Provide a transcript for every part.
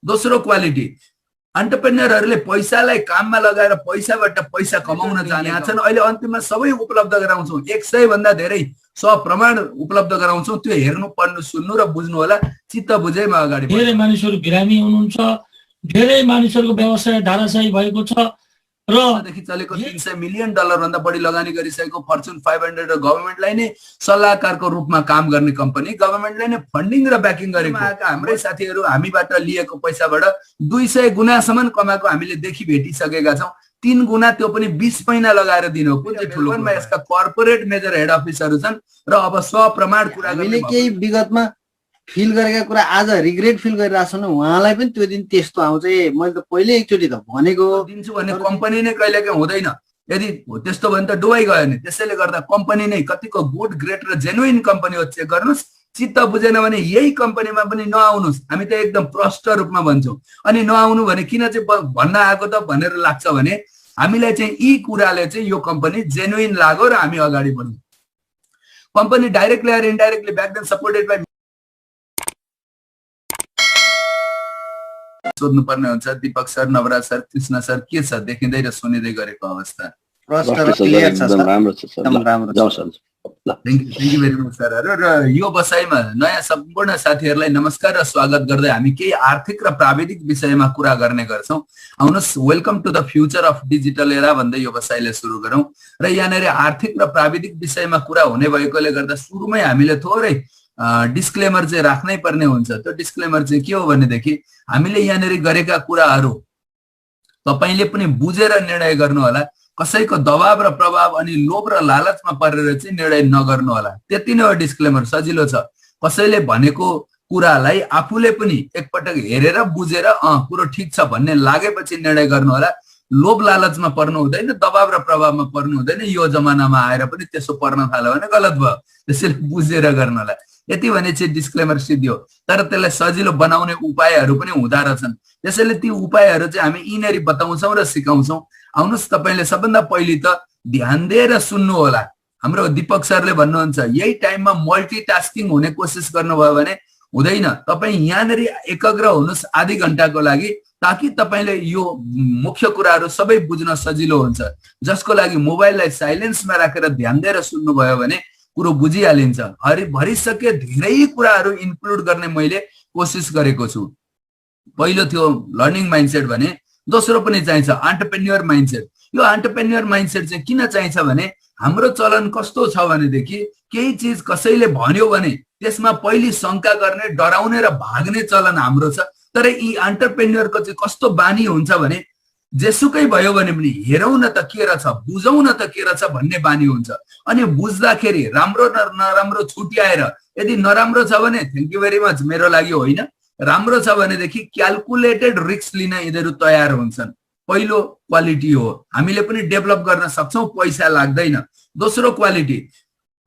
दोस्रो क्वालिटी, एन्टरप्रेन्योरहरूले पैसालाई काममा लगाएर पैसाबाट पैसा कमाउन जानेका छन्। अहिले अन्तिममा सबै उपलब्ध गराउँछौँ, 100 भन्दा धेरै सप्रमाण उपलब्ध गराउँछौँ। त्यो हेर्नु, पढ्नु, सुन्नु र बुझ्नु होला। चित्त बुझेमा अगाडि धेरै मानिसहरू बिरामी हुनुहुन्छ, धेरै मानिसहरूको व्यवसाय धाराशायी भएको छ र देखि चलेको $300 मिलियन भन्दा बढी लगानी गरिसकेको फर्च्युन 500 र गभर्नमेन्टलाई नै सल्लाहकारको रूपमा काम गर्ने कम्पनी, गभर्नमेन्टलाई नै फन्डिङ र ब्याकिङ गरेको हाम्रै साथीहरू हामीबाट लिएको पैसाबाट 200 गुणासम्म कमाएको हामीले देखि भेटिसकेका छौँ। 3 गुणा, त्यो पनि 20 महिना लगाएर दिनु। कुन चाहिँ ठुलोमा यसका कर्पोरेट मेजर हेड अफिसहरू छन् र अब सप्रमाण कुरा हामीले केही विगतमा फिल गरेका कुरा आज रिग्रेट फिल गरिरहेको छ न, उहाँलाई पनि त्यो दिन त्यस्तो आउँछ। मैले त पहिले एकचोटि त भनेको दिन्छु भने कम्पनी नै कहिलेकाहीँ हुँदैन। यदि त्यस्तो भने त डुबाइ गयो नि। त्यसैले गर्दा कम्पनी नै कतिको गुड, ग्रेट र जेन्युइन कम्पनी हो चेक गर्नुहोस्। चित्त बुझेन भने यही कम्पनीमा पनि नआउनुहोस्। हामी त एकदम प्रष्ट रूपमा भन्छौँ। अनि नआउनु भने किन चाहिँ भन्न आएको त भनेर लाग्छ भने हामीलाई चाहिँ यी कुराले चाहिँ यो कम्पनी जेन्युइन लाग्यो र हामी अगाडि बढ्यौँ। Company directly or indirectly backed and supported by सोध्नु पर्ने हुन्छ। Deepak sir, Navraj sir, Krishna sir, के छ देखिँदै र सुनिँदै गरेको अवस्था? Thank you very much sir. र यो बसाइमा नयाँ सम्पूर्ण साथीहरूलाई नमस्कार र स्वागत गर्दै हामी केही आर्थिक र प्राविधिक विषयमा कुरा गर्ने गर्छौँ। आउनुहोस्, welcome to the future of digital era भन्दै यो बसाइले सुरु गरौँ। र यहाँनिर आर्थिक र प्राविधिक विषयमा कुरा हुने भएकोले गर्दा सुरुमै हामीले थोरै डिस्क्लेमर चाहिँ राख्नै पर्ने हुन्छ। त्यो डिस्क्लेमर चाहिँ के हो भनेदेखि हामीले यहाँनिर गरेका कुराहरू तपाईले पनि बुझेर निर्णय गर्नु होला। कसैको दबाव र प्रभाव अनि लोभ र लालचमा परेर चाहिँ निर्णय नगर्नु होला। त्यति नै हो डिस्क्लेमर, सजिलो छ। कसैले भनेको कुरालाई आफूले पनि एकपटक हेरेर बुझेर कुरो ठिक छ भन्ने लागेपछि निर्णय गर्नु होला। लोभ लालचमा पर्नु हुँदैन, दबाव र प्रभावमा पर्नु हुँदैन। यो जमानामा आएर पनि त्यसो पर्न थाल्यो भने गलत भयो। त्यसैले बुझेर गर्नु होला। यति भने चाहिँ डिस्क्लेमर सिद्धियो। तर त्यसलाई सजिलो बनाउने उपायहरू पनि हुँदा रहेछन्। त्यसैले ती उपायहरू चाहिँ हामी यिनीहरू बताउँछौँ र सिकाउँछौँ। आउनुहोस्, तपाईँले सबभन्दा पहिले त ध्यान दिएर सुन्नु होला। हाम्रो दीपक सरले भन्नुहुन्छ यही टाइममा मल्टिटास्किङ हुने कोसिस गर्नुभयो भने हुँदैन। तपाईँ यहाँनिर एकाग्र हुनुहोस् आधी घन्टाको लागि, ताकि तपाईँले यो मुख्य कुराहरू सबै बुझ्न सजिलो हुन्छ। जसको लागि मोबाइललाई साइलेन्समा राखेर ध्यान दिएर सुन्नुभयो भने कुरो बुझिहालिन्छ। भरिसके धेरै कुराहरू इन्क्लुड गर्ने मैले कोसिस गरेको छु। पहिलो थियो लर्निङ माइन्डसेट भने, दोस्रो पनि चाहिन्छ एन्टरप्रेन्योर माइन्डसेट। यो एन्टरप्रेन्योर माइन्डसेट चाहिँ किन चाहिन्छ भने हाम्रो चलन कस्तो छ भनेदेखि केही चिज कसैले भन्यो भने त्यसमा पहिले शंका गर्ने, डराउने र भाग्ने चलन हाम्रो छ। तर यी एन्टरप्रेन्योरको चाहिँ कस्तो बानी हुन्छ भने जेसुकै भयो भने पनि हेरौँ न त के रहेछ, बुझौँ न त के रहेछ भन्ने बानी हुन्छ। अनि बुझ्दाखेरि राम्रो र नराम्रो छुट्याएर, यदि नराम्रो छ भने थ्याङ्क यू भेरी मच मेरो लागि होइन, राम्रो छ भनेदेखि क्यालकुलेटेड रिस्क लिन यिनीहरू तयार हुन्छन्। पहिलो क्वालिटी हो, हामीले पनि डेभलप गर्न सक्छौँ, पैसा लाग्दैन। दोस्रो क्वालिटी,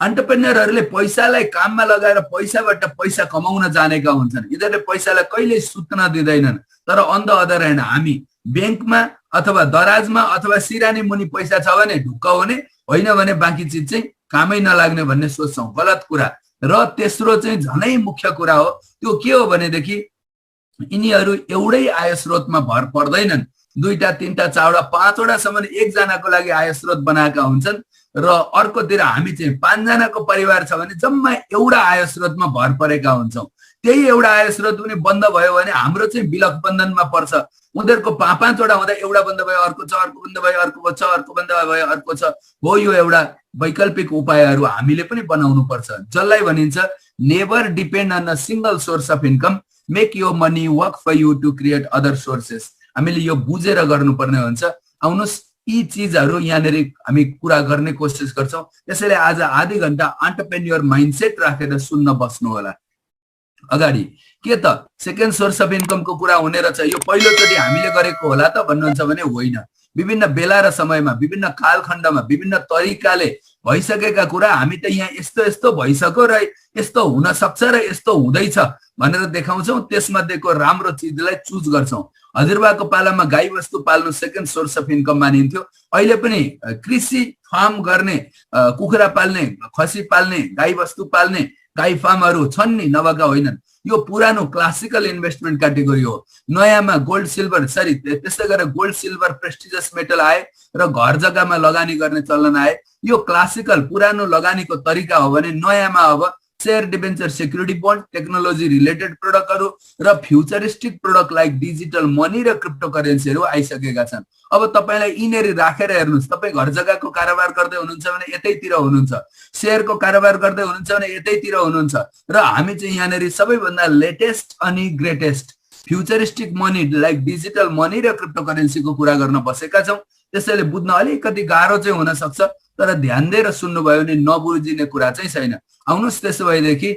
एन्टरप्रेन्योरहरूले पैसालाई काममा लगाएर पैसाबाट पैसा कमाउन जानेका हुन्छन्। यिनीहरूले पैसालाई कहिल्यै सुत्न दिँदैनन्। तर अन द अदर ह्यान्ड हामी ब्याङ्कमा अथवा दराजमा अथवा सिरानी मुनि पैसा छ भने ढुक्क हुने, होइन भने बाँकी चिज चाहिँ कामै नलाग्ने भन्ने सोच्छौँ, गलत कुरा। र तेस्रो चाहिँ झनै मुख्य कुरा हो, त्यो के हो भनेदेखि यिनीहरू एउटै आय स्रोतमा भर पर्दैनन्। 2टा 3टा 4वटा 5वटासम्म एकजनाको लागि आय स्रोत बनाएका हुन्छन्। र अर्कोतिर हामी चाहिँ 5 जनाको परिवार छ भने जम्मा एउटा आय स्रोतमा भर परेका हुन्छौँ। त्यही एउटा आय स्रोत पनि बन्द भयो भने हाम्रो चाहिँ विलक बन्धनमा पर्छ। उनीहरूको 5-5वटा हुँदा एउटा बन्द भयो, अर्को छ, अर्को बन्द भयो, अर्को छ, अर्को बन्द भयो, अर्को छ। हो, यो एउटा वैकल्पिक उपायहरू हामीले पनि बनाउनु पर्छ, जसलाई भनिन्छ never depend on a single source of income, make your money work for you to create other sources. हामीले यो बुझेर गर्नुपर्ने हुन्छ। आउनुहोस्, यी चिजहरू यहाँनिर हामी कुरा गर्ने कोसिस गर्छौँ। त्यसैले आज आधी घन्टा एन्टरप्रेन्योर माइन्डसेट राखेर सुन्न बस्नु होला। अगाडि के त सेकेन्ड सोर्स अफ इन्कमको कुरा हुने रहेछ, यो पहिलोचोटि हामीले गरेको होला त भन्नुहुन्छ भने होइन। विभिन्न बेला र समयमा, विभिन्न कालखण्डमा, विभिन्न तरिकाले भइसकेका कुरा हामी त यहाँ यस्तो यस्तो भइसक्यो र यस्तो हुन सक्छ र यस्तो हुँदैछ भनेर देखाउँछौँ। त्यसमध्येको राम्रो चिजलाई चुज गर्छौँ। हजुरबाको पालामा गाई बस्तु पाल्नु सेकेन्ड सोर्स अफ इन्कम मानिन्थ्यो। अहिले पनि कृषि फार्म गर्ने, कुखुरा पाल्ने, खसी पाल्ने, गाई बस्तु पाल्ने गाई फार्महरू छन् नि, नभएका होइनन्। यो पुरानो क्लासिकल इन्भेस्टमेन्ट क्याटेगोरी हो। नयाँमा गोल्ड सिल्भर त्यस्तै गरेर गोल्ड सिल्भर प्रेस्टिजियस मेटल आए र घर जग्गामा लगानी गर्ने चलन आए। यो क्लासिकल पुरानो लगानीको तरिका हो भने नयाँमा अब share debenture security bond technology related प्रोडक्टहरू र futuristic product like digital money र क्रिप्टो करेन्सीहरू आइसकेका छन्। अब तपाईलाई यिनीहरू राखेर हेर्नुस्, तपाईँ घर जग्गाको कारोबार गर्दै हुनुहुन्छ भने यतैतिर हुनुहुन्छ, शेयरको कारोबार गर्दै हुनुहुन्छ भने यतैतिर हुनुहुन्छ र हामी चाहिँ यहाँनिर सबैभन्दा लेटेस्ट अनि greatest futuristic money like digital money र क्रिप्टो करेन्सीको कुरा गर्न बसेका छौँ। त्यसैले बुझ्न अलिकति गाह्रो चाहिँ हुन सक्छ, तर ध्यान दिएर सुन्नुभयो भने नबुझिने कुरा चाहिँ छैन। आउनुहोस् त्यसो भएदेखि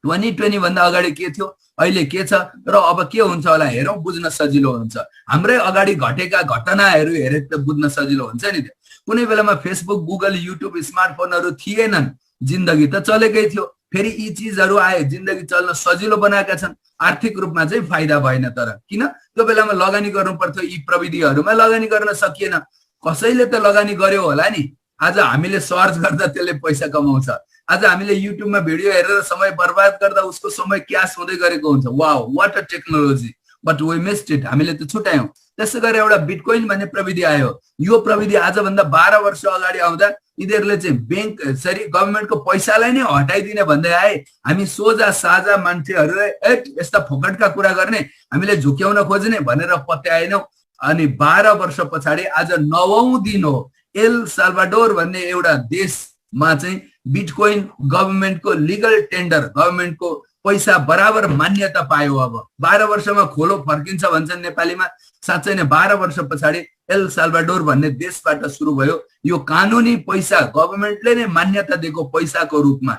2020 भन्दा अगाडि के थियो, अहिले के छ र अब के हुन्छ होला हेरौँ, बुझ्न सजिलो हुन्छ। हाम्रै अगाडि घटेका घटनाहरू हेरे त बुझ्न सजिलो हुन्छ नि। कुनै बेलामा फेसबुक, गुगल, युट्युब, स्मार्टफोनहरू थिएनन्, जिन्दगी त चलेकै थियो। फेरि यी चिजहरू आए, जिन्दगी चल्न सजिलो बनाएका छन्। आर्थिक रूपमा चाहिँ फाइदा भएन, तर किन त्यो बेलामा लगानी गर्नु पर्थ्यो, यी प्रविधिहरूमा लगानी गर्न सकिएन। कसैले त लगानी गर्यो होला नि। आज हामीले सर्च गर्दा त्यसले पैसा कमाउँछ। आज हामीले युट्युबमा भिडियो हेरेर समय बर्बाद गर्दा उसको समय क्यास हुँदै गरेको हुन्छ। Wow, what a technology, but we missed it, हामीले त छुट्यायौँ। त्यसै गरी एउटा बिटकोइन भन्ने प्रविधि आयो। यो प्रविधि आजभन्दा 12 वर्ष अगाडि आउँदा यिनीहरूले चाहिँ बैंक गभर्मेन्टको पैसालाई नै हटाइदिने भन्दै आए। हामी सोझा साझा मान्छेहरूले यस्ता फोकटका कुरा गर्ने, हामीले झुक्याउन खोज्ने भनेर पत्याएनौँ। अनि 12 वर्ष पछाडि आज 9औं दिन हो, एल साल्भाडोर भन्ने एउटा देशमा चाहिँ बिटकोइन गभर्मेन्टको लिगल टेन्डर, गभर्मेन्टको पैसा बराबर मान्यता पायो। अब 12 वर्षमा खोलो फर्किन्छ भन्छन् नेपालीमा। साँच्चै नै 12 वर्ष पछाडि एल साल्भाडोर भन्ने देशबाट सुरु भयो यो कानुनी पैसा, गभर्मेन्टले नै मान्यता दिएको पैसाको रूपमा।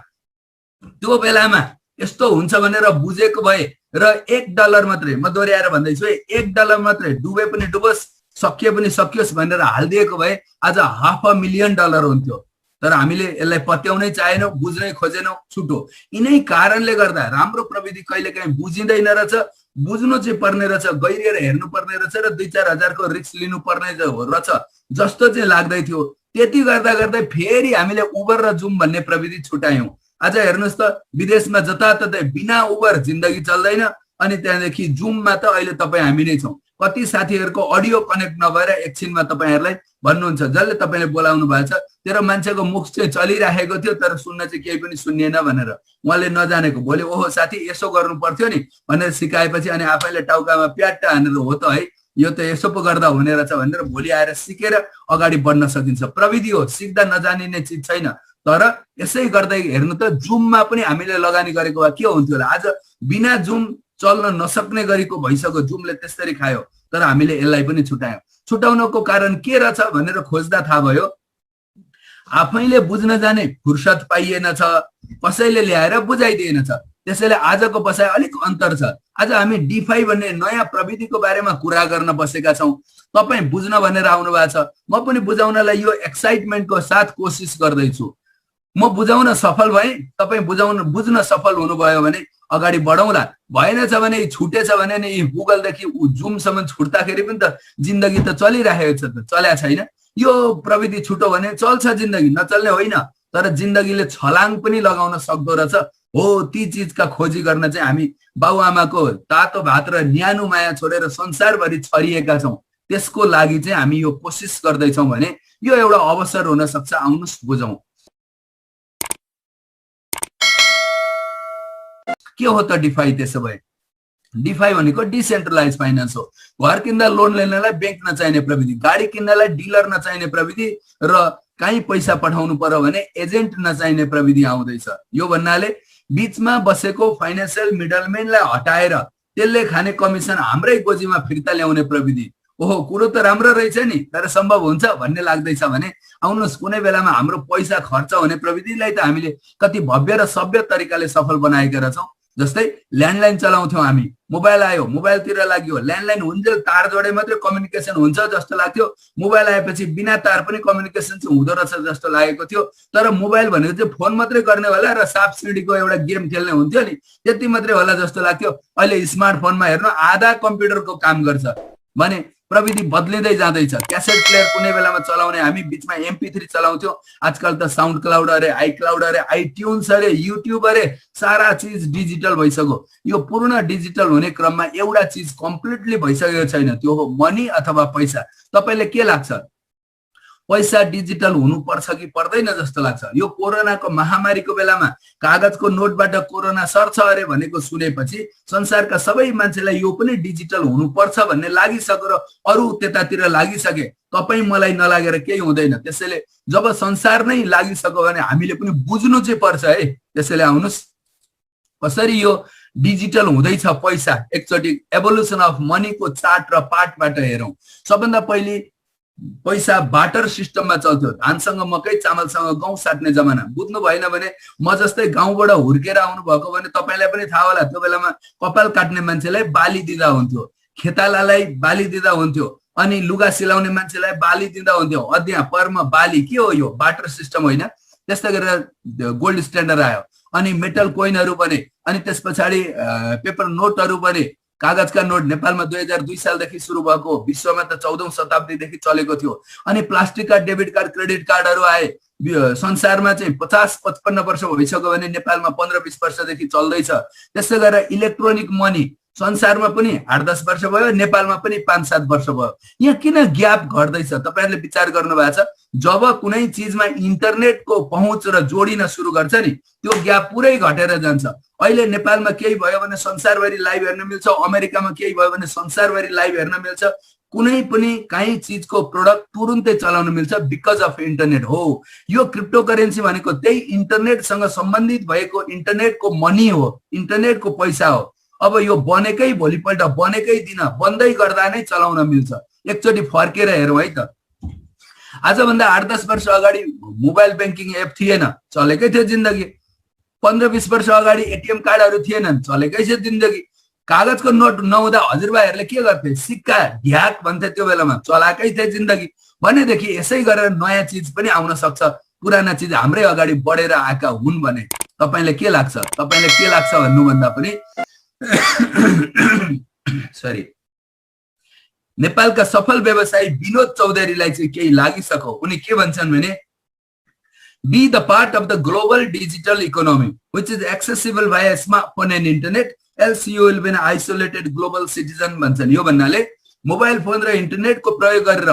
त्यो बेलामा यस्तो हुन्छ भनेर बुझेको भए र $1 मात्रै, म दोहोऱ्याएर भन्दैछु है, $1 मात्रै डुबे पनि डुबोस्, सकिए पनि सकियोस् भनेर हालिदिएको भए आज $500,000 हुन्थ्यो। तर हामीले यसलाई पत्याउनै चाहेनौँ, बुझ्नै खोजेनौँ, छुटो। यिनै कारणले गर्दा राम्रो प्रविधि कहिलेकाहीँ बुझिँदैन रहेछ, बुझ्नु चाहिँ पर्ने रहेछ, गहिरिएर हेर्नु पर्ने रहेछ र 2-4 हजारको रिस्क लिनु पर्ने रहेछ जस्तो चाहिँ लाग्दै थियो। त्यति गर्दा गर्दै फेरि हामीले उबर र जुम भन्ने प्रविधि छुटायौँ। आज हेर्नुहोस् त, विदेशमा जताततै बिना उबर जिन्दगी चल्दैन। अनि त्यहाँदेखि जुममा त अहिले तपाईँ हामी नै छौँ। कति साथीहरूको अडियो कनेक्ट नभएर एकछिनमा तपाईँहरूलाई भन्नुहुन्छ, जसले तपाईँले बोलाउनु भएको छ तेरो मान्छेको मुख चाहिँ चलिराखेको थियो तर सुन्न चाहिँ केही पनि सुनिएन भनेर उहाँले नजानेको। भोलि ओहो साथी यसो गर्नु पर्थ्यो नि भनेर सिकाएपछि अनि आफैले टाउकामा प्याट्टा हानेर हो त है, यो त यसो पो गर्दा हुने रहेछ भनेर भोलि आएर सिकेर अगाडि बढ्न सकिन्छ। प्रविधि हो, सिक्दा नजानिने चिज छैन। तर यसै गर्दै हेर्नु त, जुममा पनि हामीले लगानी गरेको भए के हुन्थ्यो होला। आज बिना जुम चल्न नसक्ने गरेको भइसक्यो, जुमले त्यसरी खायो। तर हामीले यसलाई पनि छुटायौँ। छुटाउनको कारण के रहेछ भनेर खोज्दा थाहा भयो, आफैले बुझ्न जाने फुर्सद पाइएन छ, कसैले ल्याएर बुझाइदिएन छ। त्यसैले आजको बसाइ अलिक अन्तर छ। आज हामी डिफाई भन्ने नयाँ प्रविधिको बारेमा कुरा गर्न बसेका छौँ। तपाईँ बुझ्न भनेर आउनु भएको छ, म पनि बुझाउनलाई यो एक्साइटमेन्टको साथ कोसिस गर्दैछु। म बुझाउन सफल भएँ, तपाईँ बुझ्न सफल हुनुभयो भने अगाडि बढौँला। भएन छ भने, छुटेछ भने नि गुगलदेखि जुमसम्म छुट्दाखेरि पनि त जिन्दगी त चलिरहेको छ, त चल्या छैन। यो प्रविधि छुटो भने चल्छ जिन्दगी, नचल्ने होइन। तर जिन्दगीले छलाङ पनि लगाउन सक्दो रहेछ। हो, ती चिजका खोजी गर्न चाहिँ हामी बाबुआमाको तातो भात र न्यानो माया छोडेर संसारभरि छरिएका छौँ। त्यसको लागि चाहिँ हामी यो कोसिस गर्दैछौँ भने यो एउटा अवसर हुन सक्छ। आउनुहोस् बुझौँ के हो त डिफाई। त्यसो भए डिफाई भनेको डिसेन्ट्रलाइज फाइनान्स हो। घर किन्दा लोन लिनलाई बैंक नचाहिने प्रविधि, गाडी किन्नलाई डिलर नचाहिने प्रविधि र कहीँ पैसा पठाउनु पर्यो भने एजेन्ट नचाहिने प्रविधि आउँदैछ। यो भन्नाले बीचमा बसेको फाइनेन्सियल मिडलम्यानलाई हटाएर त्यसले खाने कमिसन हाम्रै गोजीमा फिर्ता ल्याउने प्रविधि। ओहो, कुरो त राम्रो रहेछ नि, तर सम्भव हुन्छ भन्ने लाग्दैछ भने आउनुहोस्, कुनै बेलामा हाम्रो पैसा खर्च हुने प्रविधिलाई त हामीले कति भव्य र सभ्य तरिकाले सफल बनाएका रहेछौँ। जस्तै ल्यान्डलाइन चलाउँथ्यौँ हामी, मोबाइल आयो, मोबाइलतिर लाग्यो, ल्यान्डलाइन हुन्जेल तार जोडे मात्रै कम्युनिकेसन हुन्छ जस्तो लाग्थ्यो। मोबाइल आएपछि बिना तार पनि कम्युनिकेसन चाहिँ हुँदो रहेछ जस्तो लागेको थियो। तर मोबाइल भनेको चाहिँ फोन मात्रै गर्ने होला र साप सिडीको एउटा गेम खेल्ने हुन्थ्यो नि, त्यति मात्रै होला जस्तो लाग्थ्यो। अहिले स्मार्टफोनमा हेर्नु आधा कम्प्युटरको काम गर्छ भने प्रविधि बदलिँदै जाँदैछ। क्यासेट प्लेयर कुनै बेलामा चलाउने, हामी बिचमा MP3 चलाउँथ्यौँ, आजकल त साउन्ड क्लाउड अरे, iCloud अरे, iTunes अरे, युट्युब अरे, सारा चिज डिजिटल भइसक्यो। यो पूर्ण डिजिटल हुने क्रममा एउटा चिज कम्प्लिटली भइसकेको छैन, त्यो हो मनी अथवा पैसा। तपाईलाई के लाग्छ, पैसा डिजिटल हुनुपर्छ कि पर्दैन जस्तो लाग्छ? यो कोरोनाको महामारीको बेलामा कागजको नोटबाट कोरोना सर्छ अरे भनेको सुनेपछि संसारका सबै मान्छेलाई यो पनि डिजिटल हुनुपर्छ भन्ने लागिसक्यो र अरू त्यतातिर लागिसके। तपाई मलाई नलागेर केही हुँदैन। त्यसैले जब संसार नै लागिसक्यो भने हामीले पनि बुझ्नु चाहिँ पर्छ है। त्यसैले आउनुस् कसरी यो डिजिटल हुँदैछ पैसा, एकचोटि एभोल्युसन अफ मनीको चार्ट र पार्टबाट हेरौँ। सबभन्दा पहिले पैसा बाटर सिस्टममा चल्थ्यो। धानसँग मकै, चामलसँग गहुँ साट्ने जमाना। बुझ्नु भएन भने म जस्तै गाउँबाट हुर्केर आउनु भएको भने तपाईलाई पनि थाहा होला, त्यो बेलामा कपाल काट्ने मान्छेलाई बाली दिँदा हुन्थ्यो, खेतालालाई बाली दिँदा हुन्थ्यो, अनि लुगा सिलाउने मान्छेलाई बाली दिँदा हुन्थ्यो। अध्यय पर्म बाली के हो? यो बाटर सिस्टम होइन? त्यस्तै गरेर गोल्ड स्ट्यान्डर्ड आयो, अनि मेटल कोइनहरू बने, अनि त्यस पछाडि पेपर नोटहरू बने। कागजका नोट नेपालमा 2002 सालदेखि सुरु भएको, विश्वमा त 14औं शताब्दीदेखि चलेको थियो। अनि प्लास्टिकका डेबिट कार्ड, क्रेडिट कार्डहरू आए। संसारमा चाहिँ 50-55 वर्ष भइसक्यो भने नेपालमा 15-20 वर्षदेखि चल्दैछ। त्यसै गरेर इलेक्ट्रोनिक मनी संसारमा पनि 8-10 वर्ष भयो, नेपालमा पनि 5-7 वर्ष भयो। यहाँ किन ग्याप घट्दैछ तपाईहरुले विचार गर्नु भएको छ? जब कुनै चीजमा इन्टरनेटको पहुँच र जोडिन सुरु गर्छ नि, त्यो ग्याप पुरै घटेर जान्छ। अहिले नेपालमा केही भयो भने संसारभरि लाइभ हेर्न मिल्छ, अमेरिकामा केही भयो भने संसारभरि लाइभ हेर्न मिल्छ। कुनै पनि काहीँ चीजको प्रोडक्ट तुरुन्तै चलाउन मिल्छ बिकज अफ इन्टरनेट हो। यो क्रिप्टो करेन्सी भनेको त्यही इन्टरनेटसँग सम्बन्धित भएको इन्टरनेटको मनी हो, इन्टरनेटको पैसा हो। अब यो बनेकै भोलिपल्ट, बनेकै दिन, बन्दै गर्दा नै चलाउन मिल्छ। एकचोटि फर्केर हेरौँ है त। आजभन्दा 8-10 वर्ष अगाडि मोबाइल ब्याङ्किङ एप थिएन, चलेकै थियो जिन्दगी। 15-20 वर्ष अगाडि एटिएम कार्डहरू थिएनन्, चलेकै थियो जिन्दगी। कागजको नोट नहुँदा हजुरबाहरूले के गर्थे? सिक्का ढ्याक भन्थे, त्यो बेलामा चलाएकै थियो जिन्दगी। भनेदेखि यसै गरेर नयाँ चिज पनि आउन सक्छ, पुराना चिज हाम्रै अगाडि बढेर आएका हुन् भने तपाईलाई के लाग्छ? तपाईलाई के लाग्छ भन्नुभन्दा पनि सरी, नेपालका सफल व्यवसायी विनोद चौधरीलाई चाहिँ केही लागिसक्यो। उनी के भन्छन् भने, be the part of the global digital economy which is accessible via smartphone and internet, else you will be an isolated global citizen भन्छन्। यो भन्नाले मोबाइल फोन र इन्टरनेटको प्रयोग गरेर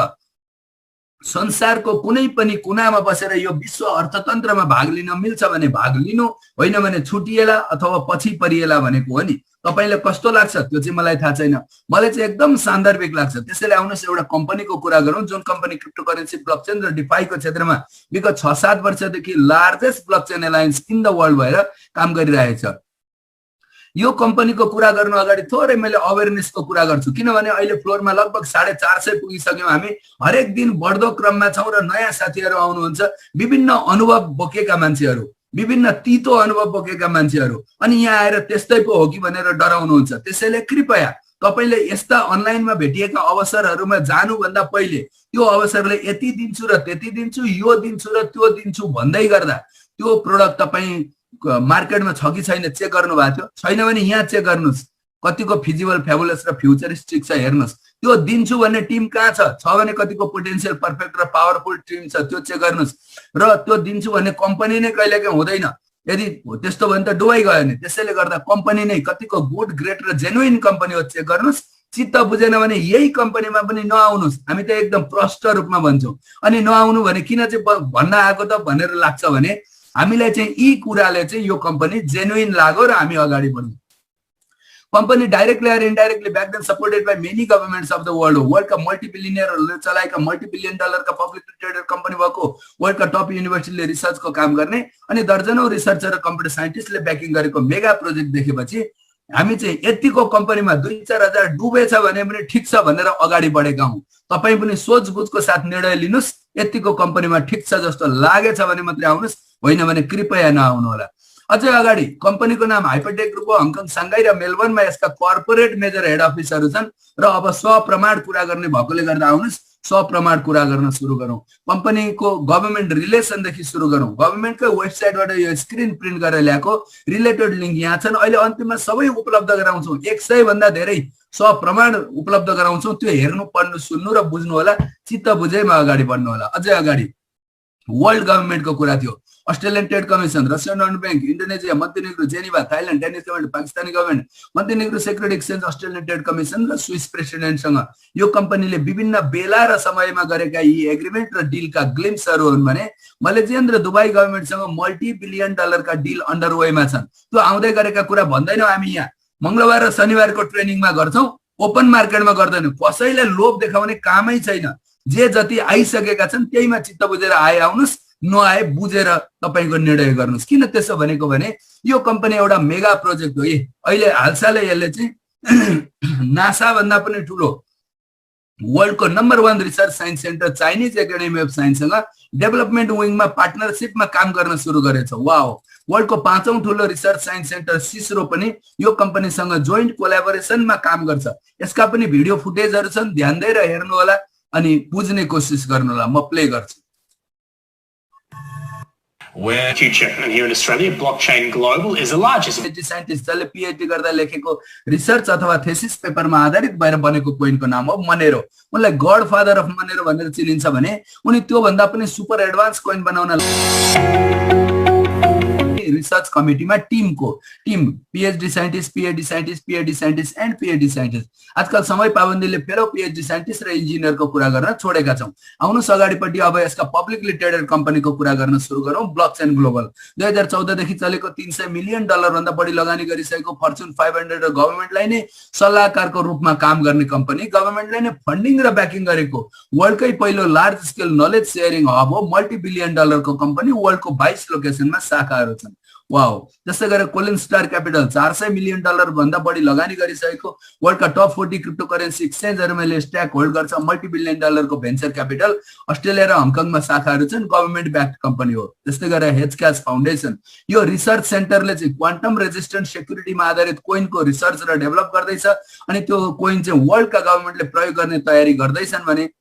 संसारको कुनै पनि कुनामा बसेर यो विश्व अर्थतन्त्रमा भाग लिन मिल्छ भने भाग लिनु, होइन भने छुटिएला अथवा पछि परिएला भनेको हो नि। तपाईलाई कस्तो लाग्छ त्यो चाहिँ मलाई थाहा छैन, मलाई चाहिँ एकदम सान्दर्भिक लाग्छ। त्यसैले आउनुहोस् एउटा कम्पनीको कुरा गरौँ, जुन कम्पनी क्रिप्टोकरेन्सी, ब्लकचेन र डिफाईको क्षेत्रमा विगत 6-7 वर्षदेखि largest blockchain alliance in the world भएर काम गरिरहेछ। यो कम्पनीको कुरा गर्नु अगाडि थोरै मैले अवेरनेसको कुरा गर्छु, किनभने अहिले फ्लोरमा लगभग 450 पुगिसक्यौँ। हामी हरेक दिन बढ्दो क्रममा छौँ र नयाँ साथीहरू आउनुहुन्छ, विभिन्न अनुभव बोकेका मान्छेहरू, विभिन्न तितो अनुभव बोकेका मान्छेहरू, अनि यहाँ आएर त्यस्तै पो हो कि भनेर डराउनुहुन्छ। त्यसैले कृपया तपाईले यस्ता अनलाइनमा भेटिएका अवसरहरूमा जानुभन्दा पहिले त्यो अवसरले यति दिन्छु र त्यति दिन्छु, यो दिन्छु र त्यो दिन्छु भन्दै गर्दा त्यो प्रोडक्ट तपाईँ मार्केटमा छ कि छैन चेक गर्नु भएको थियो? छैन भने यहाँ चेक गर्नुहोस् कतिको फिजिबल, फ्याबुलस र फ्युचरिस्टिक छ हेर्नुहोस्। त्यो दिन्छु भन्ने टिम कहाँ छ भने कतिको पोटेन्शियल, पर्फेक्ट र पावरफुल टिम छ, त्यो चेक गर्नुहोस्। र त्यो दिन्छु भन्ने कम्पनी नै कहिलेकाहीँ हुँदैन, यदि त्यस्तो भने त डुबाइ गयो नि। त्यसैले गर्दा कम्पनी नै कतिको गुड, ग्रेट र जेन्युइन कम्पनी हो चेक गर्नुहोस्। चित्त बुझेन भने यही कम्पनीमा पनि नआउनुहोस्, हामी त एकदम प्रष्ट रूपमा भन्छौँ। अनि नआउनु भने किन चाहिँ भन्न आएको त भनेर लाग्छ भने हामीलाई चाहिँ यी कुराले चाहिँ यो कम्पनी जेन्युइन लाग्यो र हामी अगाडि बढ्यौँ। Company directly or indirectly backed and supported by many governments of the world हो। वर्ल्डका मल्टिबिलियनरहरूले चलाएका $multi-billion का पब्लिकली ट्रेडेड कम्पनी भएको, वर्ल्डका टप युनिभर्सिटीले रिसर्चको काम गर्ने अनि दर्जनौं रिसर्चर र कम्प्युटर साइन्टिस्टले ब्याकिङ गरेको मेगा प्रोजेक्ट देखेपछि हामी चाहिँ यतिको कम्पनीमा 2-4 हजार डुबेछ भने पनि ठिक छ भनेर अगाडि बढेका हौं। तपाई पनि सोचबुझको साथ निर्णय लिनुस्। यतिको कम्पनीमा ठिक छ जस्तो लागेछ भने मात्रै आउनुस्, होइन भने कृपया नआउनु होला। अझै अगाडि कम्पनीको नाम हाइपरटेक ग्रुप हो। हङकङ, सांघाई र मेलबर्नमा यसका कर्पोरेट मेजर हेड अफिसहरू छन् र अब स्वप्रमाण पूरा गर्ने भएकोले गर्दा आउनुस् सप्रमाण कुरा गर्न सुरु गरौँ, कम्पनीको गभर्नमेन्ट रिलेसनदेखि सुरु गरौँ, गभर्नमेन्टकै वेबसाइटबाट यो स्क्रिन प्रिन्ट गरेर ल्याएको रिलेटेड लिङ्क यहाँ छन्। अहिले अन्तिममा सबै उपलब्ध गराउँछौँ, 100 भन्दा धेरै सप्रमाण उपलब्ध गराउँछौँ। त्यो हेर्नु, पढ्नु, सुन्नु र बुझ्नु होला, चित्त बुझेमा अगाडि बढ्नु होला। अझै अगाडि वर्ल्ड गभर्नमेन्टको कुरा थियो, Australian trade commission, Russian development bank, Indonesia, Montenegro, Geneva, Thailand, Danish government, Pakistani government, Montenegro security exchange, Australian trade commission र स्विस प्रेसिडेन्टसँग यो कम्पनीले विभिन्न बेला र समयमा गरेका यी एग्रिमेन्ट र डिलका ग्लिम्सहरू हुन् भने मलेसियन र दुबई गभर्नमेन्टसँग $multi-billion का डिल अन्डरवेमा छन्। त्यो आउँदै गरेका कुरा भन्दैनौँ हामी यहाँ, मंगलबार र शनिबारको ट्रेनिङमा गर्छौँ, ओपन मार्केटमा गर्दैनौँ। कसैले लोभ देखाउने कामै छैन, जे जति आइसकेका छन् त्यहीमा चित्त बुझेर आए आउनुहोस्, नआए बुझेर तपाईको निर्णय गर्नुहोस्। किन त्यसो भनेको भने यो कम्पनी एउटा मेगा प्रोजेक्ट हो। अहिले हालसालै यसले चाहिँ नासा भन्दा पनि ठुलो वर्ल्डको number 1 research science centre Chinese academy of साइन्ससँग डेभलपमेन्ट विङमा पार्टनरसिपमा काम गर्न सुरु गरेछ। वाओ, वर्ल्डको 5औं ठुलो रिसर्च साइन्स सेन्टर सिस्रो पनि यो कम्पनीसँग जोइन्ट कोलाबोरेसनमा काम गर्छ। यसका पनि भिडियो फुटेजहरू छन्, ध्यान दिएर हेर्नु होला अनि बुझ्ने कोसिस गर्नु होला। म प्ले गर्छु। Where future and here in Australia, Blockchain Global is the largest. साइन्टिस्टले पीएचडी गर्दा लेखेको रिसर्च अथवा थेसिस पेपरमा आधारित भएर बनेको कोइनको नाम हो मनेरो। उनलाई गड फादर अफ मनेरो भनेर चिनिन्छ भने उनी त्यो भन्दा पनि सुपर एडभान्स कोइन बनाउन रिसर्च कमिटीमा team PhD scientist, PhD scientist, PhD scientist and PhD scientist. आजकल समय पाबन्दीले फेरि पीएचडी साइन्टिस्ट र इन्जिनियरको कुरा गर्न छोडेका छौं। आउनुस् अगाडिपट्टि अब यसका पब्लिकली ट्रेडेड कम्पनीको कुरा गर्न सुरु गरौँ। ब्लकचेन ग्लोबल 2014 देखि चलेको $300 मिलियन भन्दा बढी लगानी गरिसकेको फर्च्युन 500 र गभर्नमेन्टलाई नै सल्लाहकारको रूपमा काम गर्ने कम्पनी, गभर्नमेन्टलाई नै फन्डिङ र ब्याकिङ गरेको वर्ल्डकै पहिलो large scale knowledge sharing hub हो। $multi-billion को कम्पनी, वर्ल्डको 22 लोकेसनमा शाखाहरू छन्। वाओ, जस्तै गरेर कोलिन स्टार क्यापिटल $400 मिलियन भन्दा बढी लगानी गरिसकेको वर्ल्डका टप 40 क्रिप्टो करेन्सी एक्सचेन्जहरुमा स्टक होल्ड गर्छ। $multi-billion को भेन्चर क्यापिटल, अस्ट्रेलिया र हङकङमा शाखाहरू छन्, गभर्नमेन्ट ब्याक्ड कम्पनी हो। त्यस्तै गरेर हेजक्यास फाउन्डेसन, यो रिसर्च सेन्टरले चाहिँ क्वान्टम रेजिस्टेन्ट सेक्युरिटीमा आधारित कोइनको रिसर्च र डेभलप गर्दैछ अनि त्यो कोइन चाहिँ वर्ल्डका गभर्नमेन्टले प्रयोग गर्ने तयारी गर्दैछन् भने